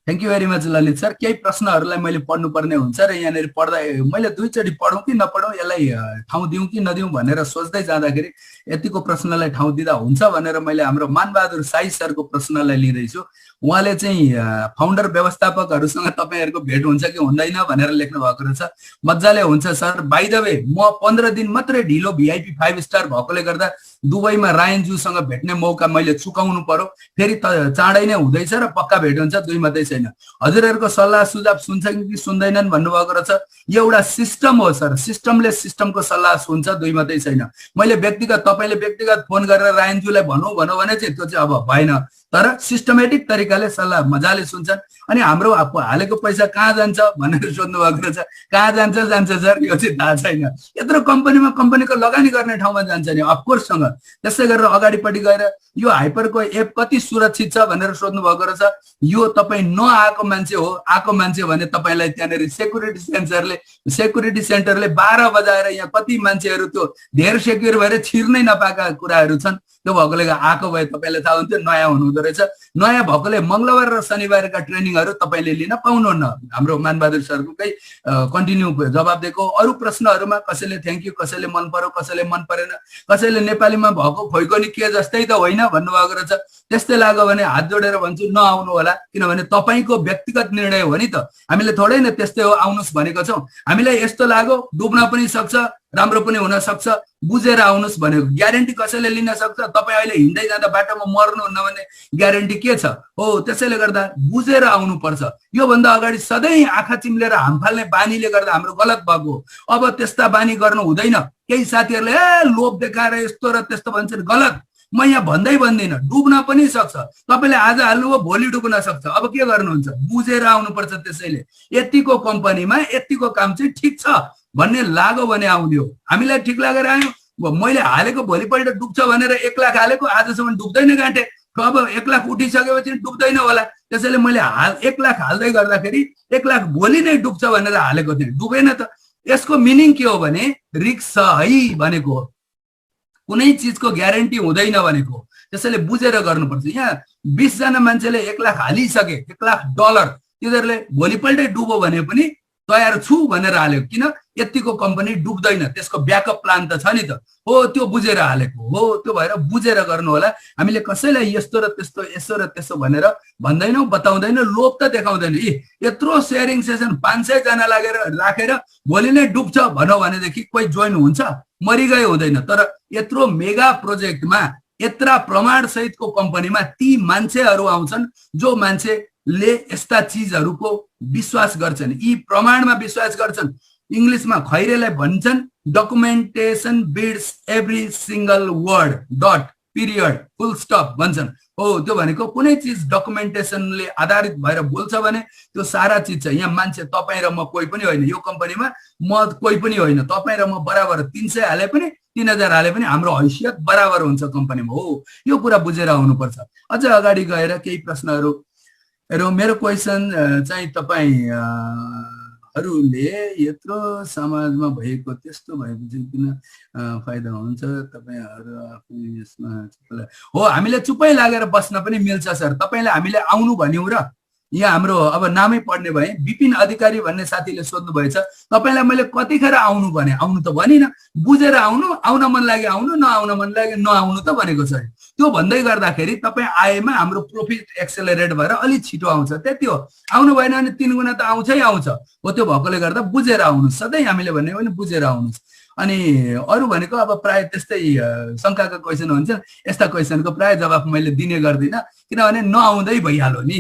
Thank you very much Lalit sir. केही प्रश्नहरूलाई मैले पढ्नुपर्ने हुन्छ र यहाँनिर पढ्दा मैले दुईचोटि पढौँ कि नपढौँ, यसलाई ठाउँ दिउँ कि नदिउँ भनेर सोच्दै जाँदाखेरि यतिको प्रश्नलाई ठाउँ दिँदा हुन्छ भनेर मैले हाम्रो मानबहादुर साई सरको प्रश्नलाई लिँदैछु। उहाँले चाहिँ फाउन्डर व्यवस्थापकहरूसँग तपाईँहरूको भेट हुन्छ कि हुँदैन भनेर लेख्नु भएको रहेछ। मजाले हुन्छ सर। बाइ द वे म 15 दिन मात्रै ढिलो VIP 5 स्टार भएकोले गर्दा दुबईमा रायनज्यूसँग भेट्ने मौका मैले चुकाउनु पर्यो। फेरि चाँडै नै हुँदैछ र पक्का भेट हुन्छ, दुई मात्रै छैन। हजुरहरूको सल्लाह सुझाव सुन्छन् कि सुन्दैनन् भन्नुभएको रहेछ। यो एउटा सिस्टम हो सर, सिस्टमले सिस्टमको सल्लाह सुन्छ, दुई मात्रै छैन। मैले तपाईँले व्यक्तिगत फोन गरेर रायनज्यूलाई भनौँ भने चाहिँ त्यो चाहिँ अब भएन। तर सिस्टमेटिक तरिकाले सल्लाह मजाले सुन्छन्। अनि हाम्रो हालेको पैसा कहाँ जान्छ भनेर सोध्नु भएको रहेछ। कहाँ जान्छ सर, यो चाहिँ थाहा छैन। यत्रो कम्पनीको लगानी गर्ने ठाउँमा जान्छ नि अफकोर्ससँग। त्यसै गरेर अगाडिपट्टि गएर यो हाइपरको एप कति सुरक्षित छ भनेर सोध्नु भएको रहेछ। यो तपाईँ नआएको मान्छे हो, आएको मान्छे भने तपाईँलाई त्यहाँनिर सेक्युरिटी सेन्टरले 12 बजाएर यहाँ कति मान्छेहरू त्यो धेर सेक्युर भएर छिर्नै नपाएका कुराहरू छन्। त्यो भएकोले आएको भए तपाईँलाई थाहा हुन्थ्यो, नयाँ हुनुहुँदो रहेछ। नयाँ भएकोले मङ्गलबार र शनिबारका ट्रेनिङहरू तपाईँले लिन पाउनुहुन्न। हाम्रो मानबहादुर सरको कन्टिन्यू जवाब दिएको। अरू प्रश्नहरूमा कसैले थ्याङ्क यू, कसैले मन पर्यो, कसैले मन परेन, कसैले नेपालीमा भएको खोइकोनी के जस्तै त होइन भन्नुभएको रहेछ। त्यस्तै लाग्यो भने हात जोडेर भन्छु नआउनु होला, किनभने तपाईँको व्यक्तिगत निर्णय हो नि त। हामीले थोरै न त्यस्तै हो आउनुहोस् भनेको छौँ। हामीलाई यस्तो लाग्यो डुब्न पनि सक्छ, राम्रो पनि हुन सक्छ, बुझेर आउनुहोस् भनेको। ग्यारेन्टी कसैले लिन सक्छ? तपाईँ अहिले हिँड्दै जाँदा बाटोमा मर्नुहुन्न भने ग्यारेन्टी के छ? हो, त्यसैले गर्दा बुझेर आउनुपर्छ। योभन्दा अगाडि सधैँ आँखा चिम्लेर हाम फाल्ने बानीले गर्दा हाम्रो गलत भएको। अब त्यस्ता बानी गर्नु हुँदैन। केही साथीहरूले लोभ देखाएर यस्तो र त्यस्तो भन्छन्, गलत। म यहाँ भन्दिनँ, डुब्न पनि सक्छ। तपाईँले आज हाल्नुभयो भोलि डुब्न सक्छ। अब के गर्नुहुन्छ? बुझेर आउनुपर्छ। त्यसैले यतिको कम्पनीमा यतिको काम चाहिँ ठिक छ भन्ने लाग्यो भने आउने हो। हामीलाई ठिक लागेर आयो। मैले हालेको भोलिपल्ट डुब्छ भनेर 1 लाख हालेको, आजसम्म डुब्दैन गाँटे। अब 1 लाख उठिसकेपछि डुब्दैन होला। त्यसैले मैले 1 लाख हाल्दै गर्दाखेरि 1 लाख भोलि नै डुब्छ भनेर हालेको थिएँ, डुबेन त। यसको मिनिङ के हो भने रिस्क छ है भनेको हो। कुनै चिजको ग्यारेन्टी हुँदैन भनेको। त्यसैले बुझेर गर्नुपर्छ। यहाँ 20 जना मान्छेले 1 लाख हालिसके, $1 लाख, तिनीहरूले भोलिपल्टै डुबो भने पनि तयार छु भनेर हाल्यो। किन? यतिको कम्पनी डुब्दैन, त्यसको ब्याकअप प्लान त छ नि त। हो, त्यो बुझेर हालेको हो। त्यो भएर बुझेर गर्नु होला। हामीले कसैलाई यस्तो र त्यस्तो, यसो र त्यसो भनेर भन्दैनौँ, बताउँदैनौँ, लोभ त देखाउँदैन। यत्रो सेयरिङ सेसन 500 जना राखेर भोलि नै डुब्छ भनौँ भनेदेखि कोही जोइन हुन्छ? मरिगए हुँदैन। तर यत्रो मेगा प्रोजेक्टमा, यत्रा प्रमाण सहितको कम्पनीमा ती मान्छेहरू आउँछन् जो मान्छेले यस्ता चिजहरूको विश्वास गर्छन्, यी प्रमाणमा विश्वास गर्छन्। इङ्ग्लिसमा खैरेलाई भन्छन् documentation bits every single word, dot, period, फुल स्टप भन्छन्। हो, त्यो भनेको कुनै चिज डकुमेन्टेसनले आधारित भएर बोल्छ भने त्यो सारा चिज छ। यहाँ मान्छे तपाईँ र म कोही पनि होइन। यो कम्पनीमा म कोही पनि होइन। तपाईँ र म बराबर 300 हाले पनि 3000 हाले पनि हाम्रो हैसियत बराबर हुन्छ कम्पनीमा। हो, यो कुरा बुझेर आउनुपर्छ। अझ अगाडि गएर केही प्रश्नहरू हेरौँ। मेरो क्वेसन चाहिँ तपाईँ तपाईँहरूले यत्रो समाजमा भएको त्यस्तो भएपछि किन फाइदा हुन्छ तपाईँहरू आफै यसमा हो हामीले चुपै लागेर बस्न पनि मिल्छ सर तपाईले हामीले आउनु भन्यौ र यहाँ हाम्रो अब नामै पढ्ने भए विपिन अधिकारी भन्ने साथीले सोध्नु भएछ तपाईलाई मैले कतिखेर आउनु भने आउनु त भनिन बुझेर आउनु आउन मन लाग्यो आउनु नआउन मन लाग्यो नआउनु त भनेको छ त्यो भन्दै गर्दाखेरि तपाई आएमा हाम्रो प्रॉफिट एक्सेलरेट भएर अलि छिटो आउँछ त्यति हो आउनु भएन भने 3 गुणा त आउँछै आउँछ हो त्यो भएकोले गर्दा बुझेर आउनु सधैँ हामीले भन्ने भने बुझेर आउनु अनि अरु भनेको अब प्राय त्यस्तै शंकाका क्वेशन हुन्छ यस्ता क्वेशनको प्राय जवाफ मैले दिने गर्दिन किनभने नआउँदै भइहाल्यो नि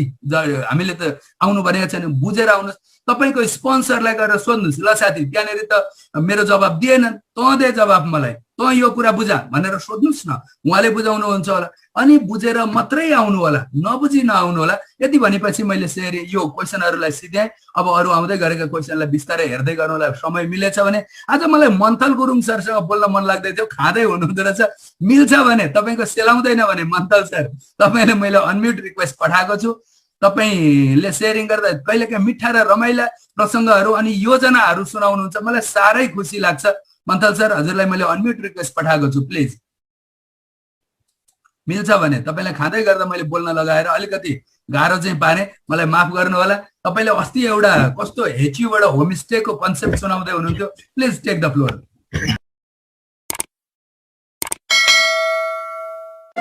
हामीले त आउनु भनेको छैन बुझेर आउनु तपाईको स्पोन्सरलाई गएर सोध्नुस् ल साथी त्यहाँनेरि त मेरो जवाफ दिएन तँ दे जवाफ मलाई तँ यो कुरा बुझा भनेर सोध्नुस् न उहाँले बुझाउनु हुन्छ होला अनि बुझेर मात्रै आउनु होला नबुझी नआउनु होला यति भनेपछि मैले सेयर यो क्वेशनहरुलाई सिध्याए अब अरु आउँदै गरेका क्वेशनलाई बिस्तारै हेर्दै गर्नुलाई समय मिलेछ भने आज मलाई मन्थल गुरुङ सरसँग बोल्न मन लाग्दै थियो खादै हुनुहुँदो रहेछ मिल्छ भने तपाईको सेलाउँदैन भने मन्थल सर तपाईले मैले अनम्युट रिक्वेस्ट पठाएको छु तपाईले शेयरिङ गर्दा कहिलेकाहीँ मिठा र रमाइला प्रसंगहरु अनि योजनाहरु सुनाउनुहुन्छ मलाई सारै खुसी लाग्छ मन्थल सर हजुरलाई मैले अनम्युट रिक्वेस्ट पठाएको छु प्लिज मिल्छ भने तपाईलाई खादै गर्दा मैले बोल्न लगाएर अलिकति गाह्रो चाहिँ पारे मलाई माफ गर्नु होला तपाईले अस्ति एउटा कस्तो हेचीबाट होमस्टेको कन्सेप्ट सुनाउँदै हुनुहुन्थ्यो प्लिज टेक द फ्लोर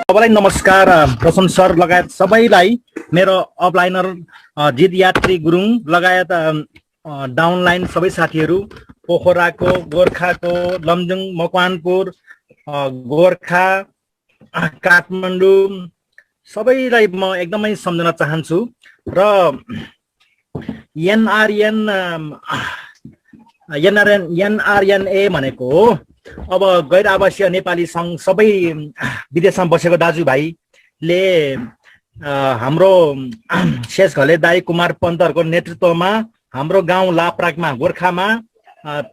सबैलाई नमस्कार प्रसन्न सर लगायत सबैलाई मेरो अपलाइनर जित यात्री गुरुङ लगायत डाउनलाइन सबै साथीहरु पोखराको गोरखाको लमजुङ मकवानपुर गोरखा काठमाडौँ सबैलाई म एकदमै सम्झन चाहन्छु र एनआरएनए भनेको अब गैर आवासीय नेपाली संघ सबै विदेशमा बसेको दाजुभाइले हाम्रो शेष घले दाई कुमार पन्तहरुको नेतृत्वमा हाम्रो गाउँ लाप्राकमा गोरखामा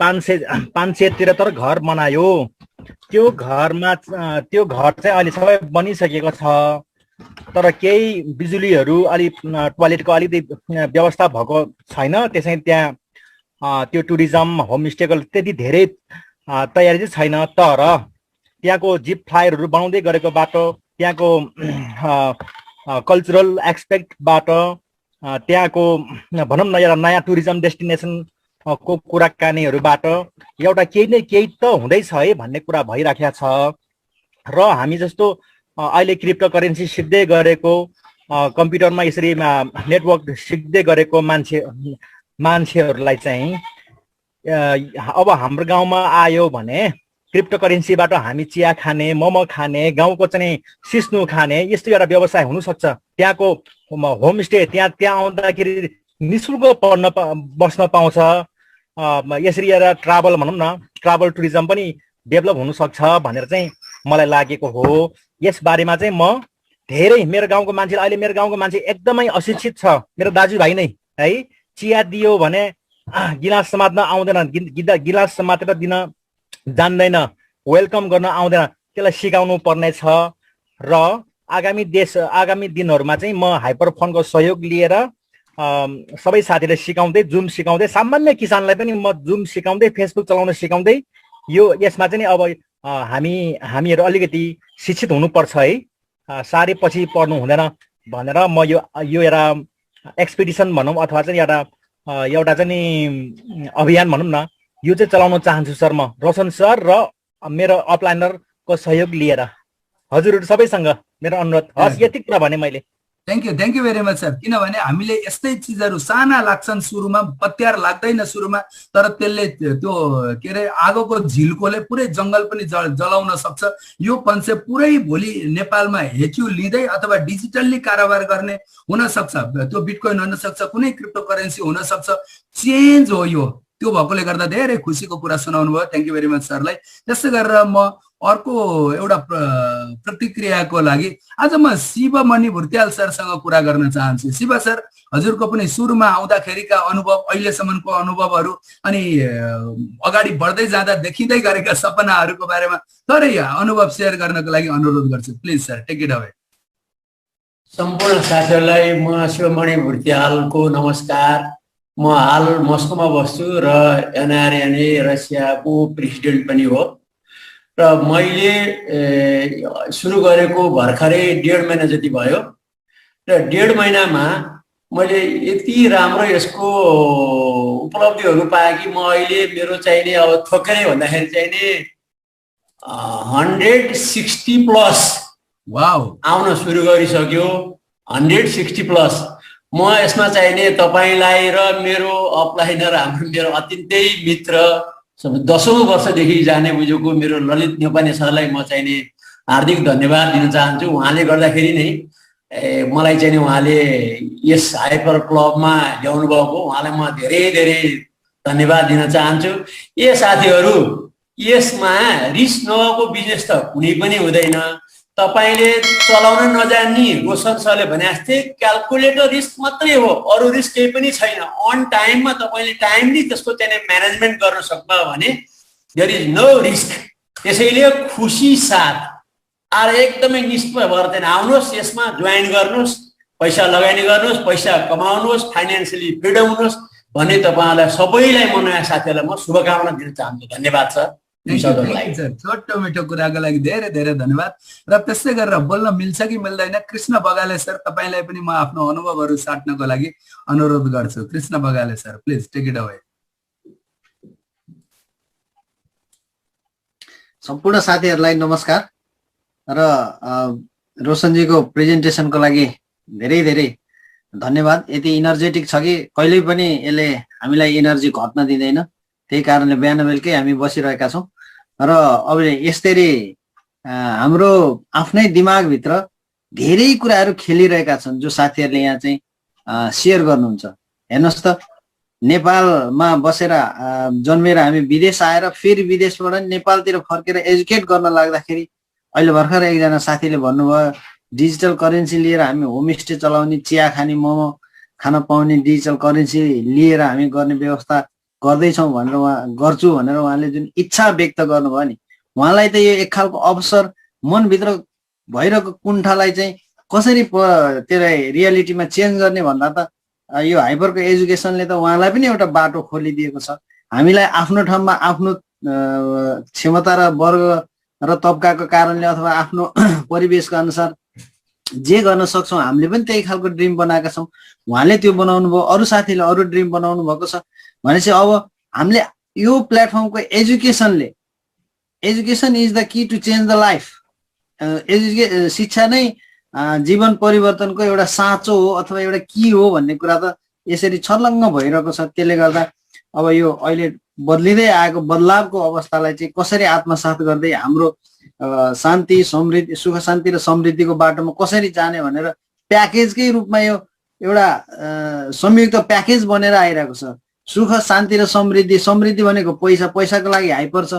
573 घर बनायो त्यो घर चाहिँ अहिले सबै बनिसकेको छ तर केही बिजुलीहरु अलि टोयलेटको अलिकति व्यवस्था भएको छैन त्यसै त्यहाँ त्यो टुरिज्म होमस्टेको त्यति धेरै तयारी चाहिँ छैन तर त्यहाँको जिप फ्लायरहरु बनाउँदै गरेको बाटो त्यहाँको कल्चरल एक्सपेक्टबाट त्यहाँको भनौं न एउटा नयाँ टुरिज्म डेस्टिनेसन को कुराकानीहरुबाट एउटा केही न केही त हुँदैछ है भन्ने कुरा भइराखेको छ र हामी जस्तो अहिले क्रिप्टो करेन्सी सिक्दै गरेको कम्प्युटरमा यसरी नेटवर्क सिक्दै गरेको मान्छेहरुलाई चाहिँ अब हाम्रो गाउँमा आयो भने क्रिप्टो करेन्सीबाट हामी चिया खाने मोमो खाने गाउँको चाहिँ सिस्नु खाने यस्तो एउटा व्यवसाय हुन सक्छ त्यहाँको होमस्टे त्यहाँ आउँदाखेरि निशुल्क बस्न पाउँछ यसरी एउटा ट्राभल भनौं न ट्राभल टुरिज्म पनि डेभलप हुन सक्छ भनेर चाहिँ मलाई लागेको हो यस बारेमा चाहिँ म धेरै मेरो गाउँको मान्छे अहिले मेरो गाउँको मान्छे एकदमै अशिक्षित छ मेरो दाजुभाइ नै है चिया दियो भने गिलास समात्न आउँदैन गिलास समातेर दिन जान्दैन वेलकम गर्न आउँदैन त्यसलाई सिकाउनु पर्ने छ र आगामी दिनहरुमा चाहिँ म हाइपरफोनको सहयोग लिएर सबै साथीहरुले सिकाउँदै जुम सिकाउँदै सामान्य किसानलाई पनि म जुम सिकाउँदै फेसबुक चलाउन सिकाउँदै यसमा चाहिँ अब हामीहरु अलिकति शिक्षित हुनुपर्छ है सारै पछि पढ्नु हुँदैन भनेर म यो एउटा एक्सपिडिसन भनौं अथवा चाहिँ एउटा चाहिँ अभियान भनौं न यो चाहिँ चलाउन चाहन्छु सर म रोशन सर र मेरो अपलाइनरको सहयोग लिएर हजुरहरु सबैसँग मेरो अनुरोध हस् यति कुरा भने मैले thank you very much sir किनभने हामीले यस्तै चीजहरु साना लाग्छन् सुरुमा पत्यार लाग्दैन सुरुमा तर त्यसले त्यो के रे आगोको झिल्कोले पुरै जंगल पनि जलाउन सक्छ यो कन्सेप्ट पुरै भोलि नेपालमा हेच्यु लिँदै अथवा डिजिटल्ली कारोबार गर्ने हुन सक्छ त्यो बिटकोइन हुन सक्छ कुनै क्रिप्टो करेन्सी हुन सक्छ चेन्ज हो यो त्यो भएकोले गर्दा धेरै खुसीको कुरा सुनाउनु भयो थ्यांक यू भेरी मच सरलाई त्यसै गरेर म अर्को एउटा प्रतिक्रियाको लागि आज म शिवमणि भुर्त्याल सरसँग कुरा गर्न चाहन्छु शिव सर हजुरको पनि सुरुमा आउँदाखेरिका अनुभव अहिलेसम्मको अनुभवहरू अनि अगाडि बढ्दै जाँदा देखिँदै गरेका सपनाहरूको बारेमा थोरै अनुभव शेयर गर्नको लागि अनुरोध गर्छु please sir take it away सम्पूर्ण साथीहरुलाई म शिवमणि भुर्त्यालको नमस्कार म हाल मस्कोमा बस्छु र एनआरएनए रसियाको प्रेसिडेन्ट पनि हो र मैले सुरु गरेको भर्खरै 1.5 महिना जति भयो र 1.5 महिनामा मैले यति राम्रो यसको उपलब्धिहरू पाएँ कि म अहिले मेरो चाहिने अब थोकरै भन्दाखेरि चाहिने 160 प्लस आउन सुरु गरिसक्यो। 160 प्लस म यसमा चाहिने तपाईलाई र मेरो अपलाइनर मेरो अत्यन्तै मित्र 10औं वर्षदेखि जाने बुझेको मेरो ललित नेपाली सरलाई म चाहिने हार्दिक धन्यवाद दिन चाहन्छु। उहाँले गर्दाखेरि नै मलाई चाहिँ उहाँले यस हाइपर क्लबमा ल्याउनु भएको, उहाँलाई म धेरै धेरै धन्यवाद दिन चाहन्छु। ए साथीहरू, यसमा रिस्क नभएको बिजनेस त कुनै पनि हुँदैन। तपाईले चलाउन नजान्ने गोसन सरले भने जस्तै क्याल्कुलेटर रिस्क मात्रै हो, अरु रिस्क केही पनि छैन। अन टाइममा तपाईले टाइमली त्यसको चाहिँ म्यानेजमेन्ट गर्न सक्नुभयो भने देयर इज नो रिस्क। त्यसैले खुसी साथ आर एकदमै निष्पक्ष भएर चाहिँ आउनुहोस्, यसमा जोइन गर्नुहोस्, पैसा लगानी गर्नुहोस्, पैसा कमाउनुहोस्, फाइनान्सियली फ्रिडम हुनुहोस् भन्ने तपाईहरुलाई सबैलाई म नयाँ साथीहरुलाई म शुभकामना दिन चाहन्छु। धन्यवाद सर। छोटो मिठो कुराको लागि धेरै धेरै धन्यवाद। र त्यसै गरेर बोल्न मिल्छ कि मिल्दैन? कृष्ण बगाले सर, तपाईलाई पनि म आफ्नो अनुभवहरू साट्नको लागि अनुरोध गर्छु। Krishna Bagale sir, please take it away. सम्पूर्ण साथीहरूलाई नमस्कार र रोशनजीको प्रेजेन्टेसनको लागि धेरै धेरै धन्यवाद। यति इनर्जेटिक छ कि कहिल्यै पनि यसले हामीलाई एनर्जी घट्न दिँदैन। त्यही कारणले बिहान बेलुकै हामी बसिरहेका छौँ र अब यसरी हाम्रो आफ्नै दिमागभित्र धेरै कुराहरू खेलिरहेका छन् जो साथीहरूले यहाँ चाहिँ सेयर गर्नुहुन्छ। हेर्नुहोस् त, नेपालमा बसेर जन्मेर हामी विदेश आएर फेरि विदेशबाट नेपालतिर फर्केर एजुकेट गर्न लाग्दाखेरि अहिले भर्खर एकजना साथीले भन्नुभयो डिजिटल करेन्सी लिएर हामी होमस्टे चलाउने, चिया खाने, मोमो खान पाउने डिजिटल करेन्सी लिएर हामी गर्ने व्यवस्था गर्दैछौँ भनेर गर्छु भनेर उहाँले जुन इच्छा व्यक्त गर्नुभयो नि, उहाँलाई त यो एक खालको अवसर मनभित्र भइरहेको कुण्ठालाई चाहिँ कसरी त्यसलाई रियालिटीमा चेन्ज गर्ने भन्दा त यो हाइपरको एजुकेसनले त उहाँलाई पनि एउटा बाटो खोलिदिएको छ। हामीलाई आफ्नो ठाउँमा आफ्नो क्षमता र वर्ग र तबकाको कारणले अथवा आफ्नो परिवेशको अनुसार जे गर्न सक्छौँ हामीले पनि त्यही खालको ड्रिम बनाएका छौँ। उहाँले त्यो बनाउनु भयो, अरू साथीले अरू ड्रिम बनाउनु भएको छ भनेपछि अब हामीले यो प्लेटफर्मको education is the key to change the life. शिक्षा नै जीवन परिवर्तनको एउटा साँचो हो अथवा एउटा की हो भन्ने कुरा त यसरी छर्लङ्ग भइरहेको छ। त्यसले गर्दा अब यो अहिले बदलिँदै आएको बदलावको अवस्थालाई चाहिँ कसरी आत्मसात गर्दै हाम्रो शान्ति समृद्धि, सुख शान्ति र समृद्धिको बाटोमा कसरी जाने भनेर प्याकेजकै रूपमा यो एउटा संयुक्त प्याकेज बनेर आइरहेको छ। सुख शान्ति र समृद्धि, समृद्धि भनेको पैसा, पैसाको लागि हाइपर छ।